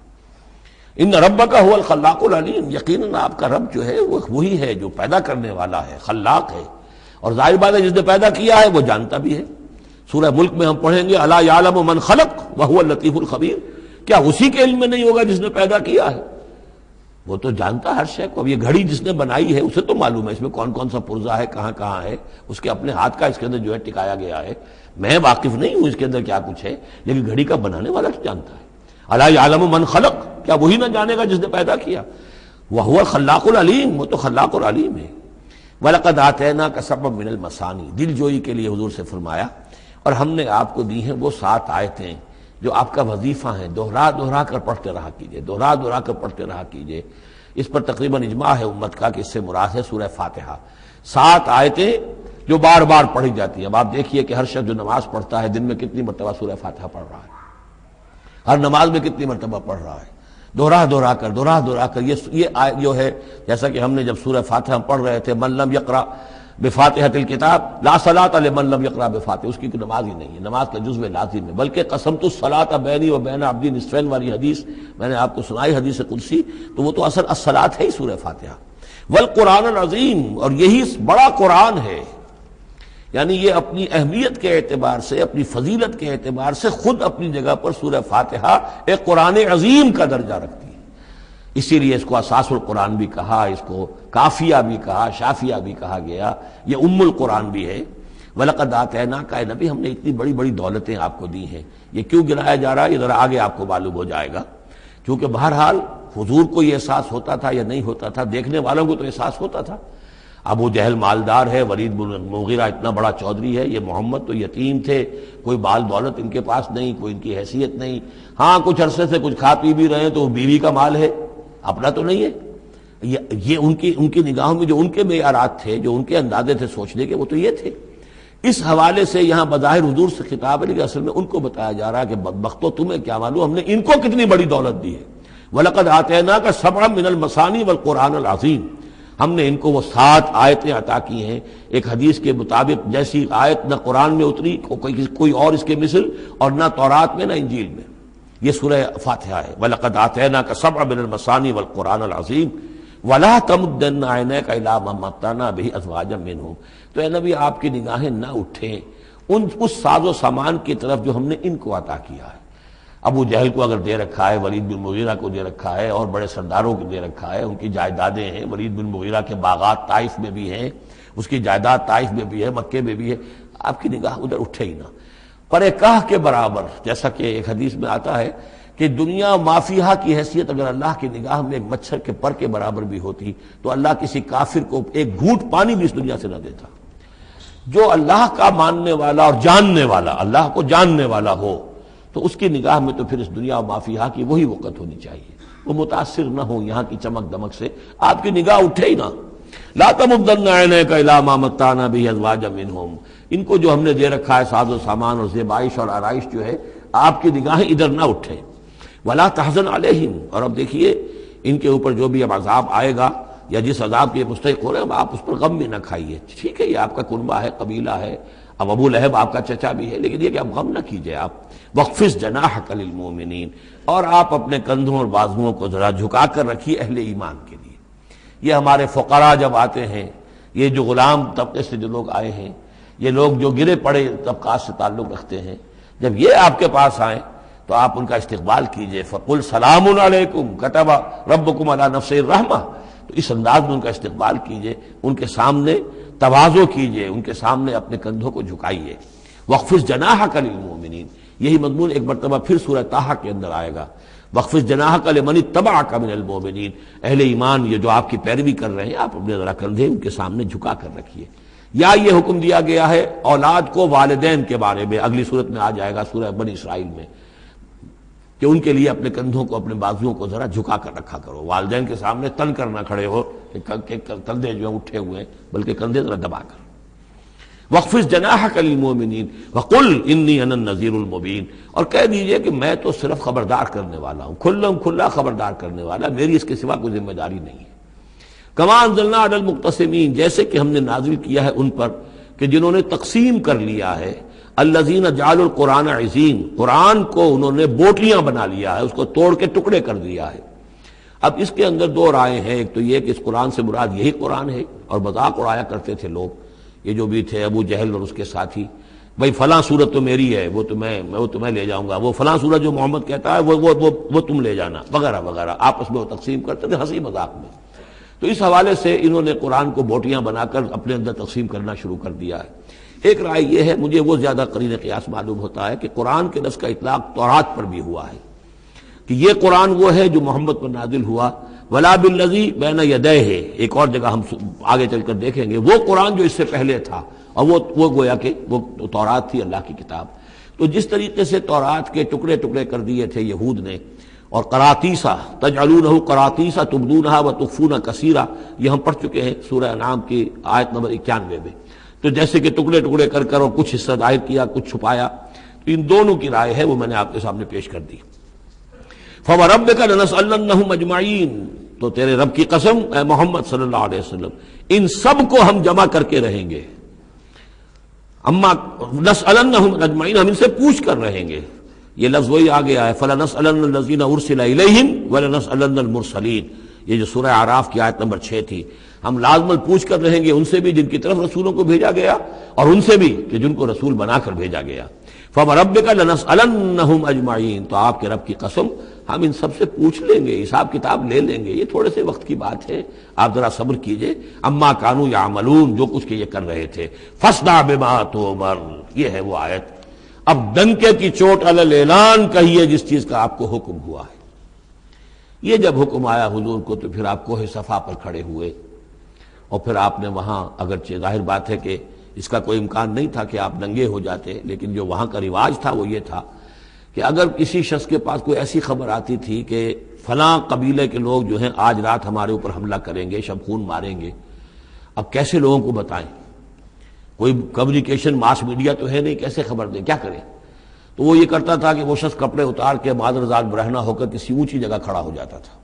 ان ربک هو الخلاق العلیم. یقیناً آپ کا رب جو ہے وہ وہی ہے جو پیدا کرنے والا ہے، خلاق ہے، اور ظاہر بات ہے جس نے پیدا کیا ہے وہ جانتا بھی ہے. سورہ ملک میں ہم پڑھیں گے الا یعلم من خلق وهو اللطیف الخبیر. کیا اسی کے علم میں نہیں ہوگا جس نے پیدا کیا ہے؟ وہ تو جانتا ہر شے کو. اب یہ گھڑی جس نے بنائی ہے اسے تو معلوم ہے اس میں کون کون سا پرزہ ہے، کہاں کہاں ہے، اس کے اپنے ہاتھ کا اس کے اندر جو ہے ٹکایا گیا ہے. میں واقف نہیں ہوں اس کے اندر کیا کچھ ہے، لیکن گھڑی کا بنانے والا تو جانتا ہے. الا یعلم من خلق. کیا وہی نہ جانے گا جس نے پیدا کیا؟ وهو الخلاق العلیم. وہ تو خلاق اور علیم ہے. وَلَقَدْ آتَيْنَاكَ سَبْعًا مِنَ الْمَثَانِي. دل جوئی کے لیے حضور سے فرمایا، اور ہم نے آپ کو دی ہیں وہ 7 آیتیں جو آپ کا وظیفہ ہیں. دوہرا دوہرا کر پڑھتے رہا کیجئے، دوہرا دوہرا کر پڑھتے رہا کیجئے. اس پر تقریباً اجماع ہے امت کا کہ اس سے مراد ہے سورہ فاتحہ. 7 آیتیں جو بار بار پڑھی جاتی ہیں. اب آپ دیکھیے کہ ہر شخص جو نماز پڑھتا ہے دن میں کتنی مرتبہ سورہ فاتحہ پڑھ رہا ہے، ہر نماز میں کتنی مرتبہ پڑھ رہا ہے. دوہرا دوہرا کر یہ جو ہے، جیسا کہ ہم نے جب سورہ فاتحہ پڑھ رہے تھے، من لم یقرأ بفاتحۃ الکتاب لا صلاۃ لمن لم یقرأ بفاتحہ. اس کی کوئی نماز ہی نہیں ہے، نماز کا جزو لازم ہے. بلکہ قسمت الصلاۃ بینی و بین عبدی نصفین والی حدیث میں نے آپ کو سنائی، حدیث قدسی، تو وہ تو اصل الصلاۃ ہے ہی سورہ فاتحہ. والقرآن العظیم. اور یہی بڑا قرآن ہے. یعنی یہ اپنی اہمیت کے اعتبار سے، اپنی فضیلت کے اعتبار سے خود اپنی جگہ پر سورہ فاتحہ ایک قرآن عظیم کا درجہ رکھتی ہے. اسی لیے اس کو اساس القرآن بھی کہا، اس کو کافیہ بھی کہا، شافیہ بھی کہا گیا، یہ ام القرآن بھی ہے. وَلَقَدْ آتَيْنَاكَ. اے نبی ہم نے اتنی بڑی بڑی دولتیں آپ کو دی ہیں. یہ کیوں گرایا جا رہا ہے یہ ذرا آگے آپ کو معلوم ہو جائے گا. کیونکہ بہرحال حضور کو یہ احساس ہوتا تھا یا نہیں ہوتا تھا، دیکھنے والوں کو تو احساس ہوتا تھا. ابو جہل مالدار ہے، ولید بن مغیرہ اتنا بڑا چودھری ہے، یہ محمد تو یتیم تھے، کوئی بال دولت ان کے پاس نہیں، کوئی ان کی حیثیت نہیں. ہاں کچھ عرصے سے کچھ کھا پی بھی رہے ہیں تو وہ بیوی کا مال ہے، اپنا تو نہیں ہے. یہ ان کی نگاہوں میں جو ان کے معیارات تھے، جو ان کے اندازے تھے سوچنے کے، وہ تو یہ تھے. اس حوالے سے یہاں بظاہر حضور سے خطاب ہے، لیکن اصل میں ان کو بتایا جا رہا ہے کہ بدبختو تمہیں کیا معلوم ہم نے ان کو کتنی بڑی دولت دی ہے. وَلَقَدْ آتَيْنَاكَ سَبْعًا مِنَ الْمَثَانِي وَالْقُرْآنَ الْعَظِيمِ. ہم نے ان کو وہ 7 آیتیں عطا کی ہیں. ایک حدیث کے مطابق جیسی آیت نہ قرآن میں اتری کوئی اور اس کے مثل، اور نہ تورات میں نہ انجیل میں. یہ سورہ فاتحہ ہے۔ وَلَقَدْ آتَيْنَاكَ سَبْعًا مِنَ الْمَثَانِي وَالْقُرْآنَ الْعَظِيمَ وَلَا تَمُدَّنَّ عَيْنَيْكَ إِلَىٰ مَا مَتَّعْنَا بِهِ أَزْوَاجًا مِّنْهُمْ۔ تو اے نبی آپ کی نگاہیں نہ اٹھیں اس ساز و سامان کی طرف جو ہم نے ان کو عطا کیا ہے۔ ابو جہل کو اگر دے رکھا ہے، ولید بن مغیرہ کو دے رکھا ہے، اور بڑے سرداروں کو دے رکھا ہے، ان کی جائیدادیں ہیں، ولید بن مغیرہ کے باغات طائف میں بھی ہیں، اس کی جائیداد طائف میں بھی ہے، مکے میں بھی ہے، آپ کی نگاہ ادھر اٹھے ہی نہ۔ پر کاہ کے برابر، جیسا کہ ایک حدیث میں آتا ہے کہ دنیا مافیہا کی حیثیت اگر اللہ کی نگاہ میں ایک مچھر کے پر کے برابر بھی ہوتی تو اللہ کسی کافر کو ایک گھونٹ پانی بھی اس دنیا سے نہ دیتا۔ جو اللہ کا ماننے والا اور جاننے والا، اللہ کو جاننے والا ہو تو اس کی نگاہ میں تو پھر اس دنیا و مافیہا کی وہی وقت ہونی چاہیے، وہ متاثر نہ ہو یہاں کی چمک دمک سے، آپ کی نگاہ اٹھے ہی نہ۔ لا تمدن عینیک الی ما متعنا بہ ازواجا منہم، ان کو جو ہم نے دے رکھا ہے ساز و سامان اور زیبائش اور آرائش جو ہے، آپ کی نگاہیں ادھر نہ اٹھے۔ ولا تحزن علیہم، اور اب دیکھیے ان کے اوپر جو بھی اب عذاب آئے گا یا جس عذاب کے مستحق ہو رہے ہیں آپ اس پر غم بھی نہ کھائیے۔ ٹھیک ہے یہ آپ کا کنبہ ہے، قبیلہ ہے، اب ابو لہب آپ کا چچا بھی ہے، لیکن یہ کہ اب غم نہ کیجئے آپ۔ وَاخْفِضْ جَنَاحَكَ لِلْمُؤْمِنِينَ، اور آپ اپنے کندھوں اور بازوؤں کو ذرا جھکا کر رکھیے اہل ایمان کے لیے۔ یہ ہمارے فقراء جب آتے ہیں، یہ جو غلام طبقے سے جو لوگ آئے ہیں، یہ لوگ جو گرے پڑے طبقات سے تعلق رکھتے ہیں، جب یہ آپ کے پاس آئیں تو آپ ان کا استقبال کیجئے۔ فَقُلْ سَلَامٌ عَلَيْكُمْ كَتَبَ رَبُّكُمْ عَلَىٰ نَفْسِهِ الرَّحْمَةَ، تو اس انداز میں ان کا استقبال کیجئے، ان کے سامنے تواضع کیجئے، ان کے سامنے اپنے کندھوں کو جھکائیے۔ وَاخْفِضْ جَنَاحَكَ لِلْمُؤْمِنِينَ، یہی مضمون ایک مرتبہ پھر سورہ طٰہٰ کے اندر آئے گا۔ وَاخْفِضْ جَنَاحَكَ لِمَنِ اتَّبَعَكَ مِنَ الْمُؤْمِنِينَ، اہل ایمان یہ جو آپ کی پیروی کر رہے ہیں آپ اپنے ذرا کندھے ان کے سامنے جھکا کر رکھیے۔ یا یہ حکم دیا گیا ہے اولاد کو والدین کے بارے میں، اگلی صورت میں آ جائے گا سورہ بنی اسرائیل میں، کہ ان کے لیے اپنے کندھوں کو اپنے بازوؤں کو ذرا جھکا کر رکھا کرو، والدین کے سامنے تن کر نہ کھڑے ہو کہ کندھے جو ہیں اٹھے ہوئے ہیں، بلکہ کندھے ذرا دبا کر۔ وَاخْفِضْ جَنَاحَكَ لِلْمُؤْمِنِينَ وَقُلْ إِنِّي أَنَا النَّذِيرُ الْمُبِينُ، اور کہہ دیجئے کہ میں تو صرف خبردار کرنے والا ہوں، کھلم کھلا خبردار کرنے والا، میری اس کے سوا کوئی ذمہ داری نہیں ہے۔ كَمَا أَنزَلْنَا عَلَى الْمُقْتَسِمِينَ، جیسے کہ ہم نے نازل کیا ہے ان پر کہ جنہوں نے تقسیم کر لیا ہے، الذین جعلوا القرآن عضین، قرآن کو انہوں نے بوٹلیاں بنا لیا ہے، اس کو توڑ کے ٹکڑے کر دیا ہے۔ اب اس کے اندر دو رائے ہیں، ایک تو یہ کہ اس قرآن سے مراد یہی قرآن ہے، اور مذاق اڑایا کرتے تھے لوگ، یہ جو بھی تھے ابو جہل اور اس کے ساتھی، بھائی فلاں سورت تو میری ہے، وہ تمہیں لے جاؤں گا، وہ فلاں سورت جو محمد کہتا ہے وہ تم لے جانا، وغیرہ وغیرہ، آپس میں وہ تقسیم کرتے تھے ہنسی مذاق میں۔ تو اس حوالے سے انہوں نے قرآن کو بوٹیاں بنا کر اپنے اندر تقسیم کرنا شروع کر دیا ہے۔ ایک رائے یہ ہے، مجھے وہ زیادہ قرین قیاس معلوم ہوتا ہے کہ قرآن کے لفظ کا اطلاق تورات پر بھی ہوا ہے، کہ یہ قرآن وہ ہے جو محمد پر نازل ہوا، ولا بالذی بین یدیہ، ایک اور جگہ ہم آگے چل کر دیکھیں گے، وہ قرآن جو اس سے پہلے تھا، اور وہ گویا کہ وہ تورات تھی اللہ کی کتاب۔ تو جس طریقے سے تورات کے ٹکڑے ٹکڑے کر دیے تھے یہود نے، اور قراطیسا تجعلونہ قراطیسا تبدونہا وتخفون کثیرا، یہ ہم پڑھ چکے ہیں سورہ انعام کی آیت نمبر 91 میں، تو جیسے کہ ٹکڑے ٹکڑے کر کر اور کچھ حصہ ظاہر کیا کچھ چھپایا، تو ان دونوں کی رائے ہے وہ میں نے آپ کے سامنے پیش کر دی۔ فَوَرَبِّكَ لَنَسْأَلَنَّهُمْ أَجْمَعِينَ، تو تیرے رب کی قسم اے محمد صلی اللہ علیہ وسلم، ان سب کو ہم جمع کر کے رہیں گے، اما نسألنهم اجمعین، ہم ان سے پوچھ کر رہیں گے۔ یہ لفظ وہی آ گیا ہے فَلَنَسْأَلَنَّ الَّذِينَ أُرْسِلَ إِلَيْهِمْ وَلَنَسْأَلَنَّ الْمُرْسَلِينَ، یہ جو سورہ اعراف کی آیت نمبر 6 تھی، ہم لازماً پوچھ کر رہیں گے ان سے بھی جن کی طرف رسولوں کو بھیجا گیا، اور ان سے بھی کہ جن کو رسول بنا کر بھیجا گیا۔ فَوَرَبِّكَ لَنَسْأَلَنَّهُمْ أَجْمَعِينَ، تو آپ کے رب کی قسم ہم ان سب سے پوچھ لیں گے، حساب کتاب لے لیں گے، یہ تھوڑے سے وقت کی بات ہے، آپ ذرا صبر کیجئے۔ اما كانوا يعملون، جو کچھ کہ یہ کر رہے تھے، فاصدع بما تؤمر، یہ ہے وہ آیت۔ اب ڈنکے کی چوٹ علی الاعلان کہیے جس چیز کا آپ کو حکم ہوا ہے۔ یہ جب حکم آیا حضور کو تو پھر آپ کوہ صفا پر کھڑے ہوئے، اور پھر آپ نے وہاں، اگرچہ ظاہر بات ہے کہ اس کا کوئی امکان نہیں تھا کہ آپ ننگے ہو جاتے، لیکن جو وہاں کا رواج تھا وہ یہ تھا کہ اگر کسی شخص کے پاس کوئی ایسی خبر آتی تھی کہ فلاں قبیلے کے لوگ جو ہیں آج رات ہمارے اوپر حملہ کریں گے، شب خون ماریں گے، اب کیسے لوگوں کو بتائیں، کوئی کمیونیکیشن ماس میڈیا تو ہے نہیں، کیسے خبر دیں، کیا کریں؟ تو وہ یہ کرتا تھا کہ وہ شخص کپڑے اتار کے معذر ذات برہنہ ہو کر کسی اونچی جگہ کھڑا ہو جاتا تھا،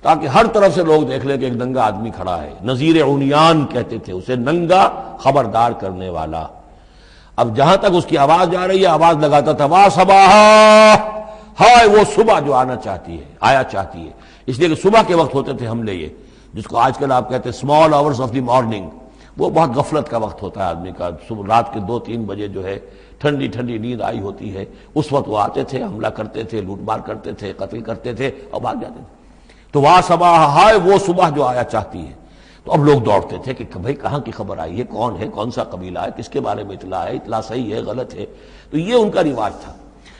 تاکہ ہر طرف سے لوگ دیکھ لیں کہ ایک ننگا آدمی کھڑا ہے، نذیر عمیان کہتے تھے اسے، ننگا خبردار کرنے والا۔ اب جہاں تک اس کی آواز جا رہی ہے آواز لگاتا تھا وا صباحا، ہائے وہ صبح جو آنا چاہتی ہے، آیا چاہتی ہے، اس لیے کہ صبح کے وقت ہوتے تھے حملے، یہ جس کو آج کل آپ کہتے ہیں small hours of the morning, وہ بہت غفلت کا وقت ہوتا ہے آدمی کا، صبح رات کے 2-3 بجے جو ہے ٹھنڈی ٹھنڈی نیند آئی ہوتی ہے، اس وقت وہ آتے تھے، حملہ کرتے تھے، لوٹ مار کرتے تھے، قتل کرتے تھے اور بھاگ جاتے تھے۔ تو وہاں صبح، ہائے وہ صبح جو آیا چاہتی ہے۔ تو اب لوگ دوڑتے تھے کہ بھائی کہاں کی خبر آئی ہے، کون ہے، کون سا قبیلہ ہے، کس کے بارے میں اطلاع ہے، اطلاع صحیح ہے غلط ہے۔ تو یہ ان کا رواج تھا۔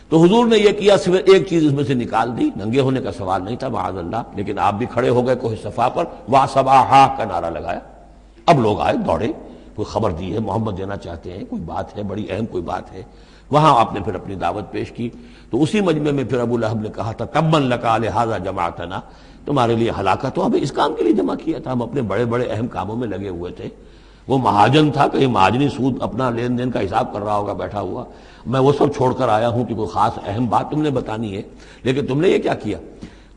تو حضور نے یہ کیا، صرف ایک چیز اس میں سے نکال دی، ننگے ہونے کا سوال نہیں تھا معاذ اللہ، لیکن آپ بھی کھڑے ہو گئے کوہ صفا پر، وا صباحا کا نعرہ لگایا۔ اب لوگ آئے، دوڑے، کوئی خبر دی ہے، محمد دینا چاہتے ہیں، کوئی بات ہے، بڑی اہم کوئی بات ہے۔ وہاں آپ نے پھر اپنی دعوت پیش کی۔ تو اسی مجمع میں پھر ابو لہب نے کہا تھا تبا لک لہذا جمعتنا، تمہارے لیے ہلاکت ہو، ہمیں اس کام کے لیے جمع کیا تھا، ہم اپنے بڑے بڑے اہم کاموں میں لگے ہوئے تھے۔ وہ مہاجن تھا، کہیں مہاجنی سود اپنا لین دین کا حساب کر رہا ہوگا بیٹھا ہوا، میں وہ سب چھوڑ کر آیا ہوں کہ کوئی خاص اہم بات تم نے بتانی ہے، لیکن تم نے یہ کیا کیا۔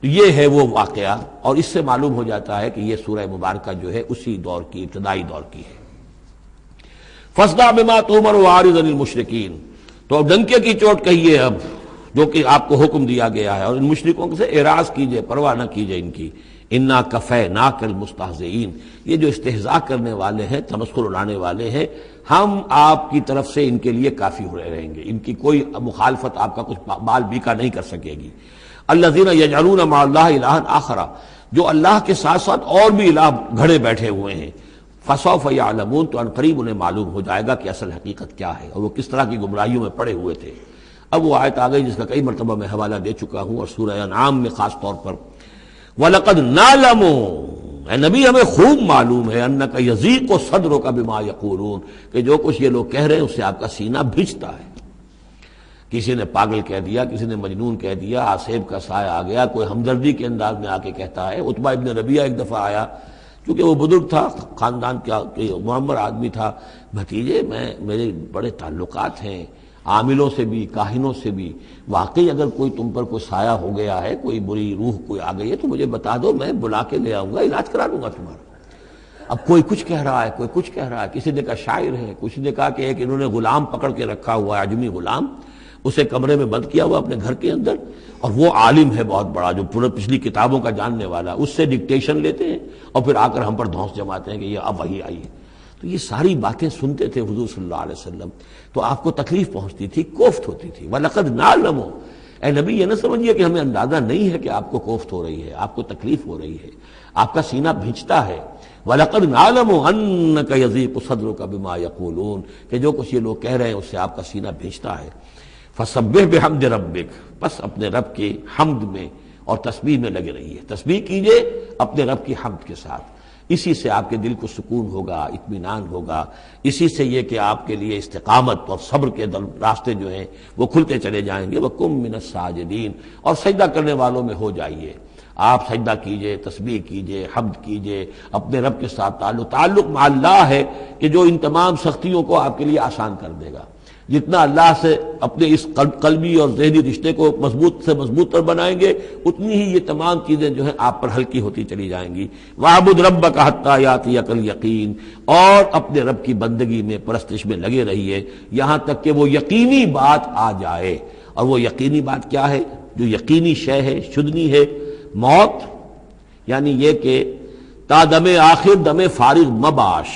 تو یہ ہے وہ واقعہ، اور اس سے معلوم ہو جاتا ہے کہ یہ سورہ مبارکہ جو ہے اسی دور کی، ابتدائی دور کی ہے۔ فاصدع بما تؤمر واعرض عن المشرکین، تو اب ڈنکے کی چوٹ کہیے اب جو کہ آپ کو حکم دیا گیا ہے، اور ان مشرکوں سے اعراض کیجئے، پرواہ نہ کیجئے ان کی۔ انا کفیناک المستہزئین، یہ جو استہزاء کرنے والے ہیں، تمسخر اڑانے والے ہیں، ہم آپ کی طرف سے ان کے لیے کافی ہوئے رہیں گے، ان کی کوئی مخالفت آپ کا کچھ بال بیکا نہیں کر سکے گی۔ الذین یجعلون مع اللہ الہا آخر، جو اللہ کے ساتھ ساتھ اور بھی الہ گھڑے بیٹھے ہوئے ہیں، فسوف یعلمون، تو ان قریب انہیں معلوم ہو جائے گا کہ اصل حقیقت کیا ہے اور وہ کس طرح کی گمراہیوں میں پڑے ہوئے تھے۔ اب وہ آیت آ گئی جس کا کئی مرتبہ میں حوالہ دے چکا ہوں، اور سورہ انعام میں خاص طور پر وَلَقَدْ نَعْلَمُ، اے نبی ہمیں خوب معلوم ہے، اَنَّكَ يَضِيقُ صَدْرُكَ بِمَا يَقُولُونَ، کہ جو کچھ یہ لوگ کہہ رہے ہیں اس سے آپ کا سینہ بھجتا ہے۔ کسی نے پاگل کہہ دیا، کسی نے مجنون کہہ دیا، آصیب کا سایہ آ گیا، کوئی ہمدردی کے انداز میں آ کے کہتا ہے۔ عتبہ ابن ربیعہ ایک دفعہ آیا، کیونکہ وہ بزرگ تھا، خاندان کا معمر آدمی تھا، بھتیجے میرے بڑے تعلقات ہیں عاملوں سے بھی، کاہنوں سے بھی، واقعی اگر کوئی تم پر کوئی سایہ ہو گیا ہے، کوئی بری روح کوئی آ گئی ہے تو مجھے بتا دو، میں بلا کے لے آؤں گا، علاج کرا دوں گا تمہارا۔ اب کوئی کچھ کہہ رہا ہے، کوئی کچھ کہہ رہا ہے، کسی نے کہا شاعر ہے، کسی نے کہا کہ ایک انہوں نے غلام پکڑ کے رکھا ہوا ہے، عجمی غلام، اسے کمرے میں بند کیا ہوا اپنے گھر کے اندر، اور وہ عالم ہے بہت بڑا جو پورے پچھلی کتابوں کا جاننے والا، اس سے ڈکٹیشن لیتے ہیں اور پھر آ کر ہم پر دھونس جماتے ہیں کہ یہ اب وحی آئی ہے۔ تو یہ ساری باتیں سنتے تھے حضور صلی اللہ علیہ وسلم، تو آپ کو تکلیف پہنچتی تھی، کوفت ہوتی تھی۔ وَلَقَدْ نَعْلَمُ، اے نبی یہ نہ سمجھیے کہ ہمیں اندازہ نہیں ہے کہ آپ کو کوفت ہو رہی ہے، آپ کو تکلیف ہو رہی ہے، آپ کا سینہ بھیجتا ہے۔ وَلَقَدْ نَعْلَمُ أَنَّكَ يَضِيقُ صَدْرُكَ بِمَا يَقُولُونَ، کہ جو کچھ یہ لوگ کہہ رہے ہیں اس سے آپ کا سینہ بھیجتا ہے۔ فَسَبِّحْ بِحَمْدِ رَبِّكَ، بس اپنے رب کی حمد میں اور تسبیح میں لگے رہیے، تسبیح کیجئے اپنے رب کی حمد کے ساتھ، اسی سے آپ کے دل کو سکون ہوگا، اطمینان ہوگا، اسی سے یہ کہ آپ کے لیے استقامت اور صبر کے راستے جو ہیں وہ کھلتے چلے جائیں گے۔ وَقُم مِّنَ السَّاجِدِينَ، اور سجدہ کرنے والوں میں ہو جائیے، آپ سجدہ کیجئے، تسبیح کیجئے، حمد کیجئے، اپنے رب کے ساتھ تعلق مع اللہ ہے کہ جو ان تمام سختیوں کو آپ کے لیے آسان کر دے گا۔ جتنا اللہ سے اپنے اس قلبی اور ذہنی رشتے کو مضبوط سے مضبوط تر بنائیں گے، اتنی ہی یہ تمام چیزیں جو ہیں آپ پر ہلکی ہوتی چلی جائیں گی۔ وَاعْبُدْ رَبَّكَ حَتَّىٰ يَأْتِيَكَ الْيَقِينُ، اور اپنے رب کی بندگی میں، پرستش میں لگے رہیے یہاں تک کہ وہ یقینی بات آ جائے۔ اور وہ یقینی بات کیا ہے؟ جو یقینی شے ہے، شدنی ہے، موت، یعنی یہ کہ تا دم آخر دم فارغ مباش،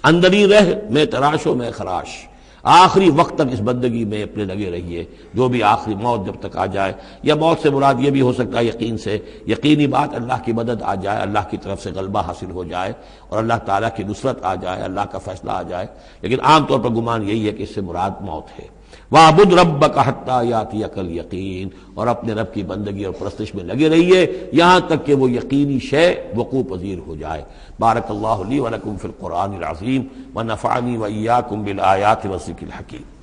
اندری رہ میں تراش و میں خراش، آخری وقت تک اس بندگی میں اپنے لگے رہیے، جو بھی آخری موت جب تک آ جائے۔ یا موت سے مراد یہ بھی ہو سکتا ہے یقین سے، یقینی بات اللہ کی مدد آ جائے، اللہ کی طرف سے غلبہ حاصل ہو جائے اور اللہ تعالیٰ کی نصرت آ جائے، اللہ کا فیصلہ آ جائے، لیکن عام طور پر گمان یہی ہے کہ اس سے مراد موت ہے۔ وَاعْبُدْ رَبَّكَ حَتَّىٰ يَأْتِيَكَ الْيَقِينُ، اور اپنے رب کی بندگی اور پرستش میں لگے رہیے یہاں تک کہ وہ یقینی شے وقوع پذیر ہو جائے۔ بارک اللہ لی ولکم فی القرآن العظیم ونفعنی وإیاکم بالآیات والذکر الحکیم۔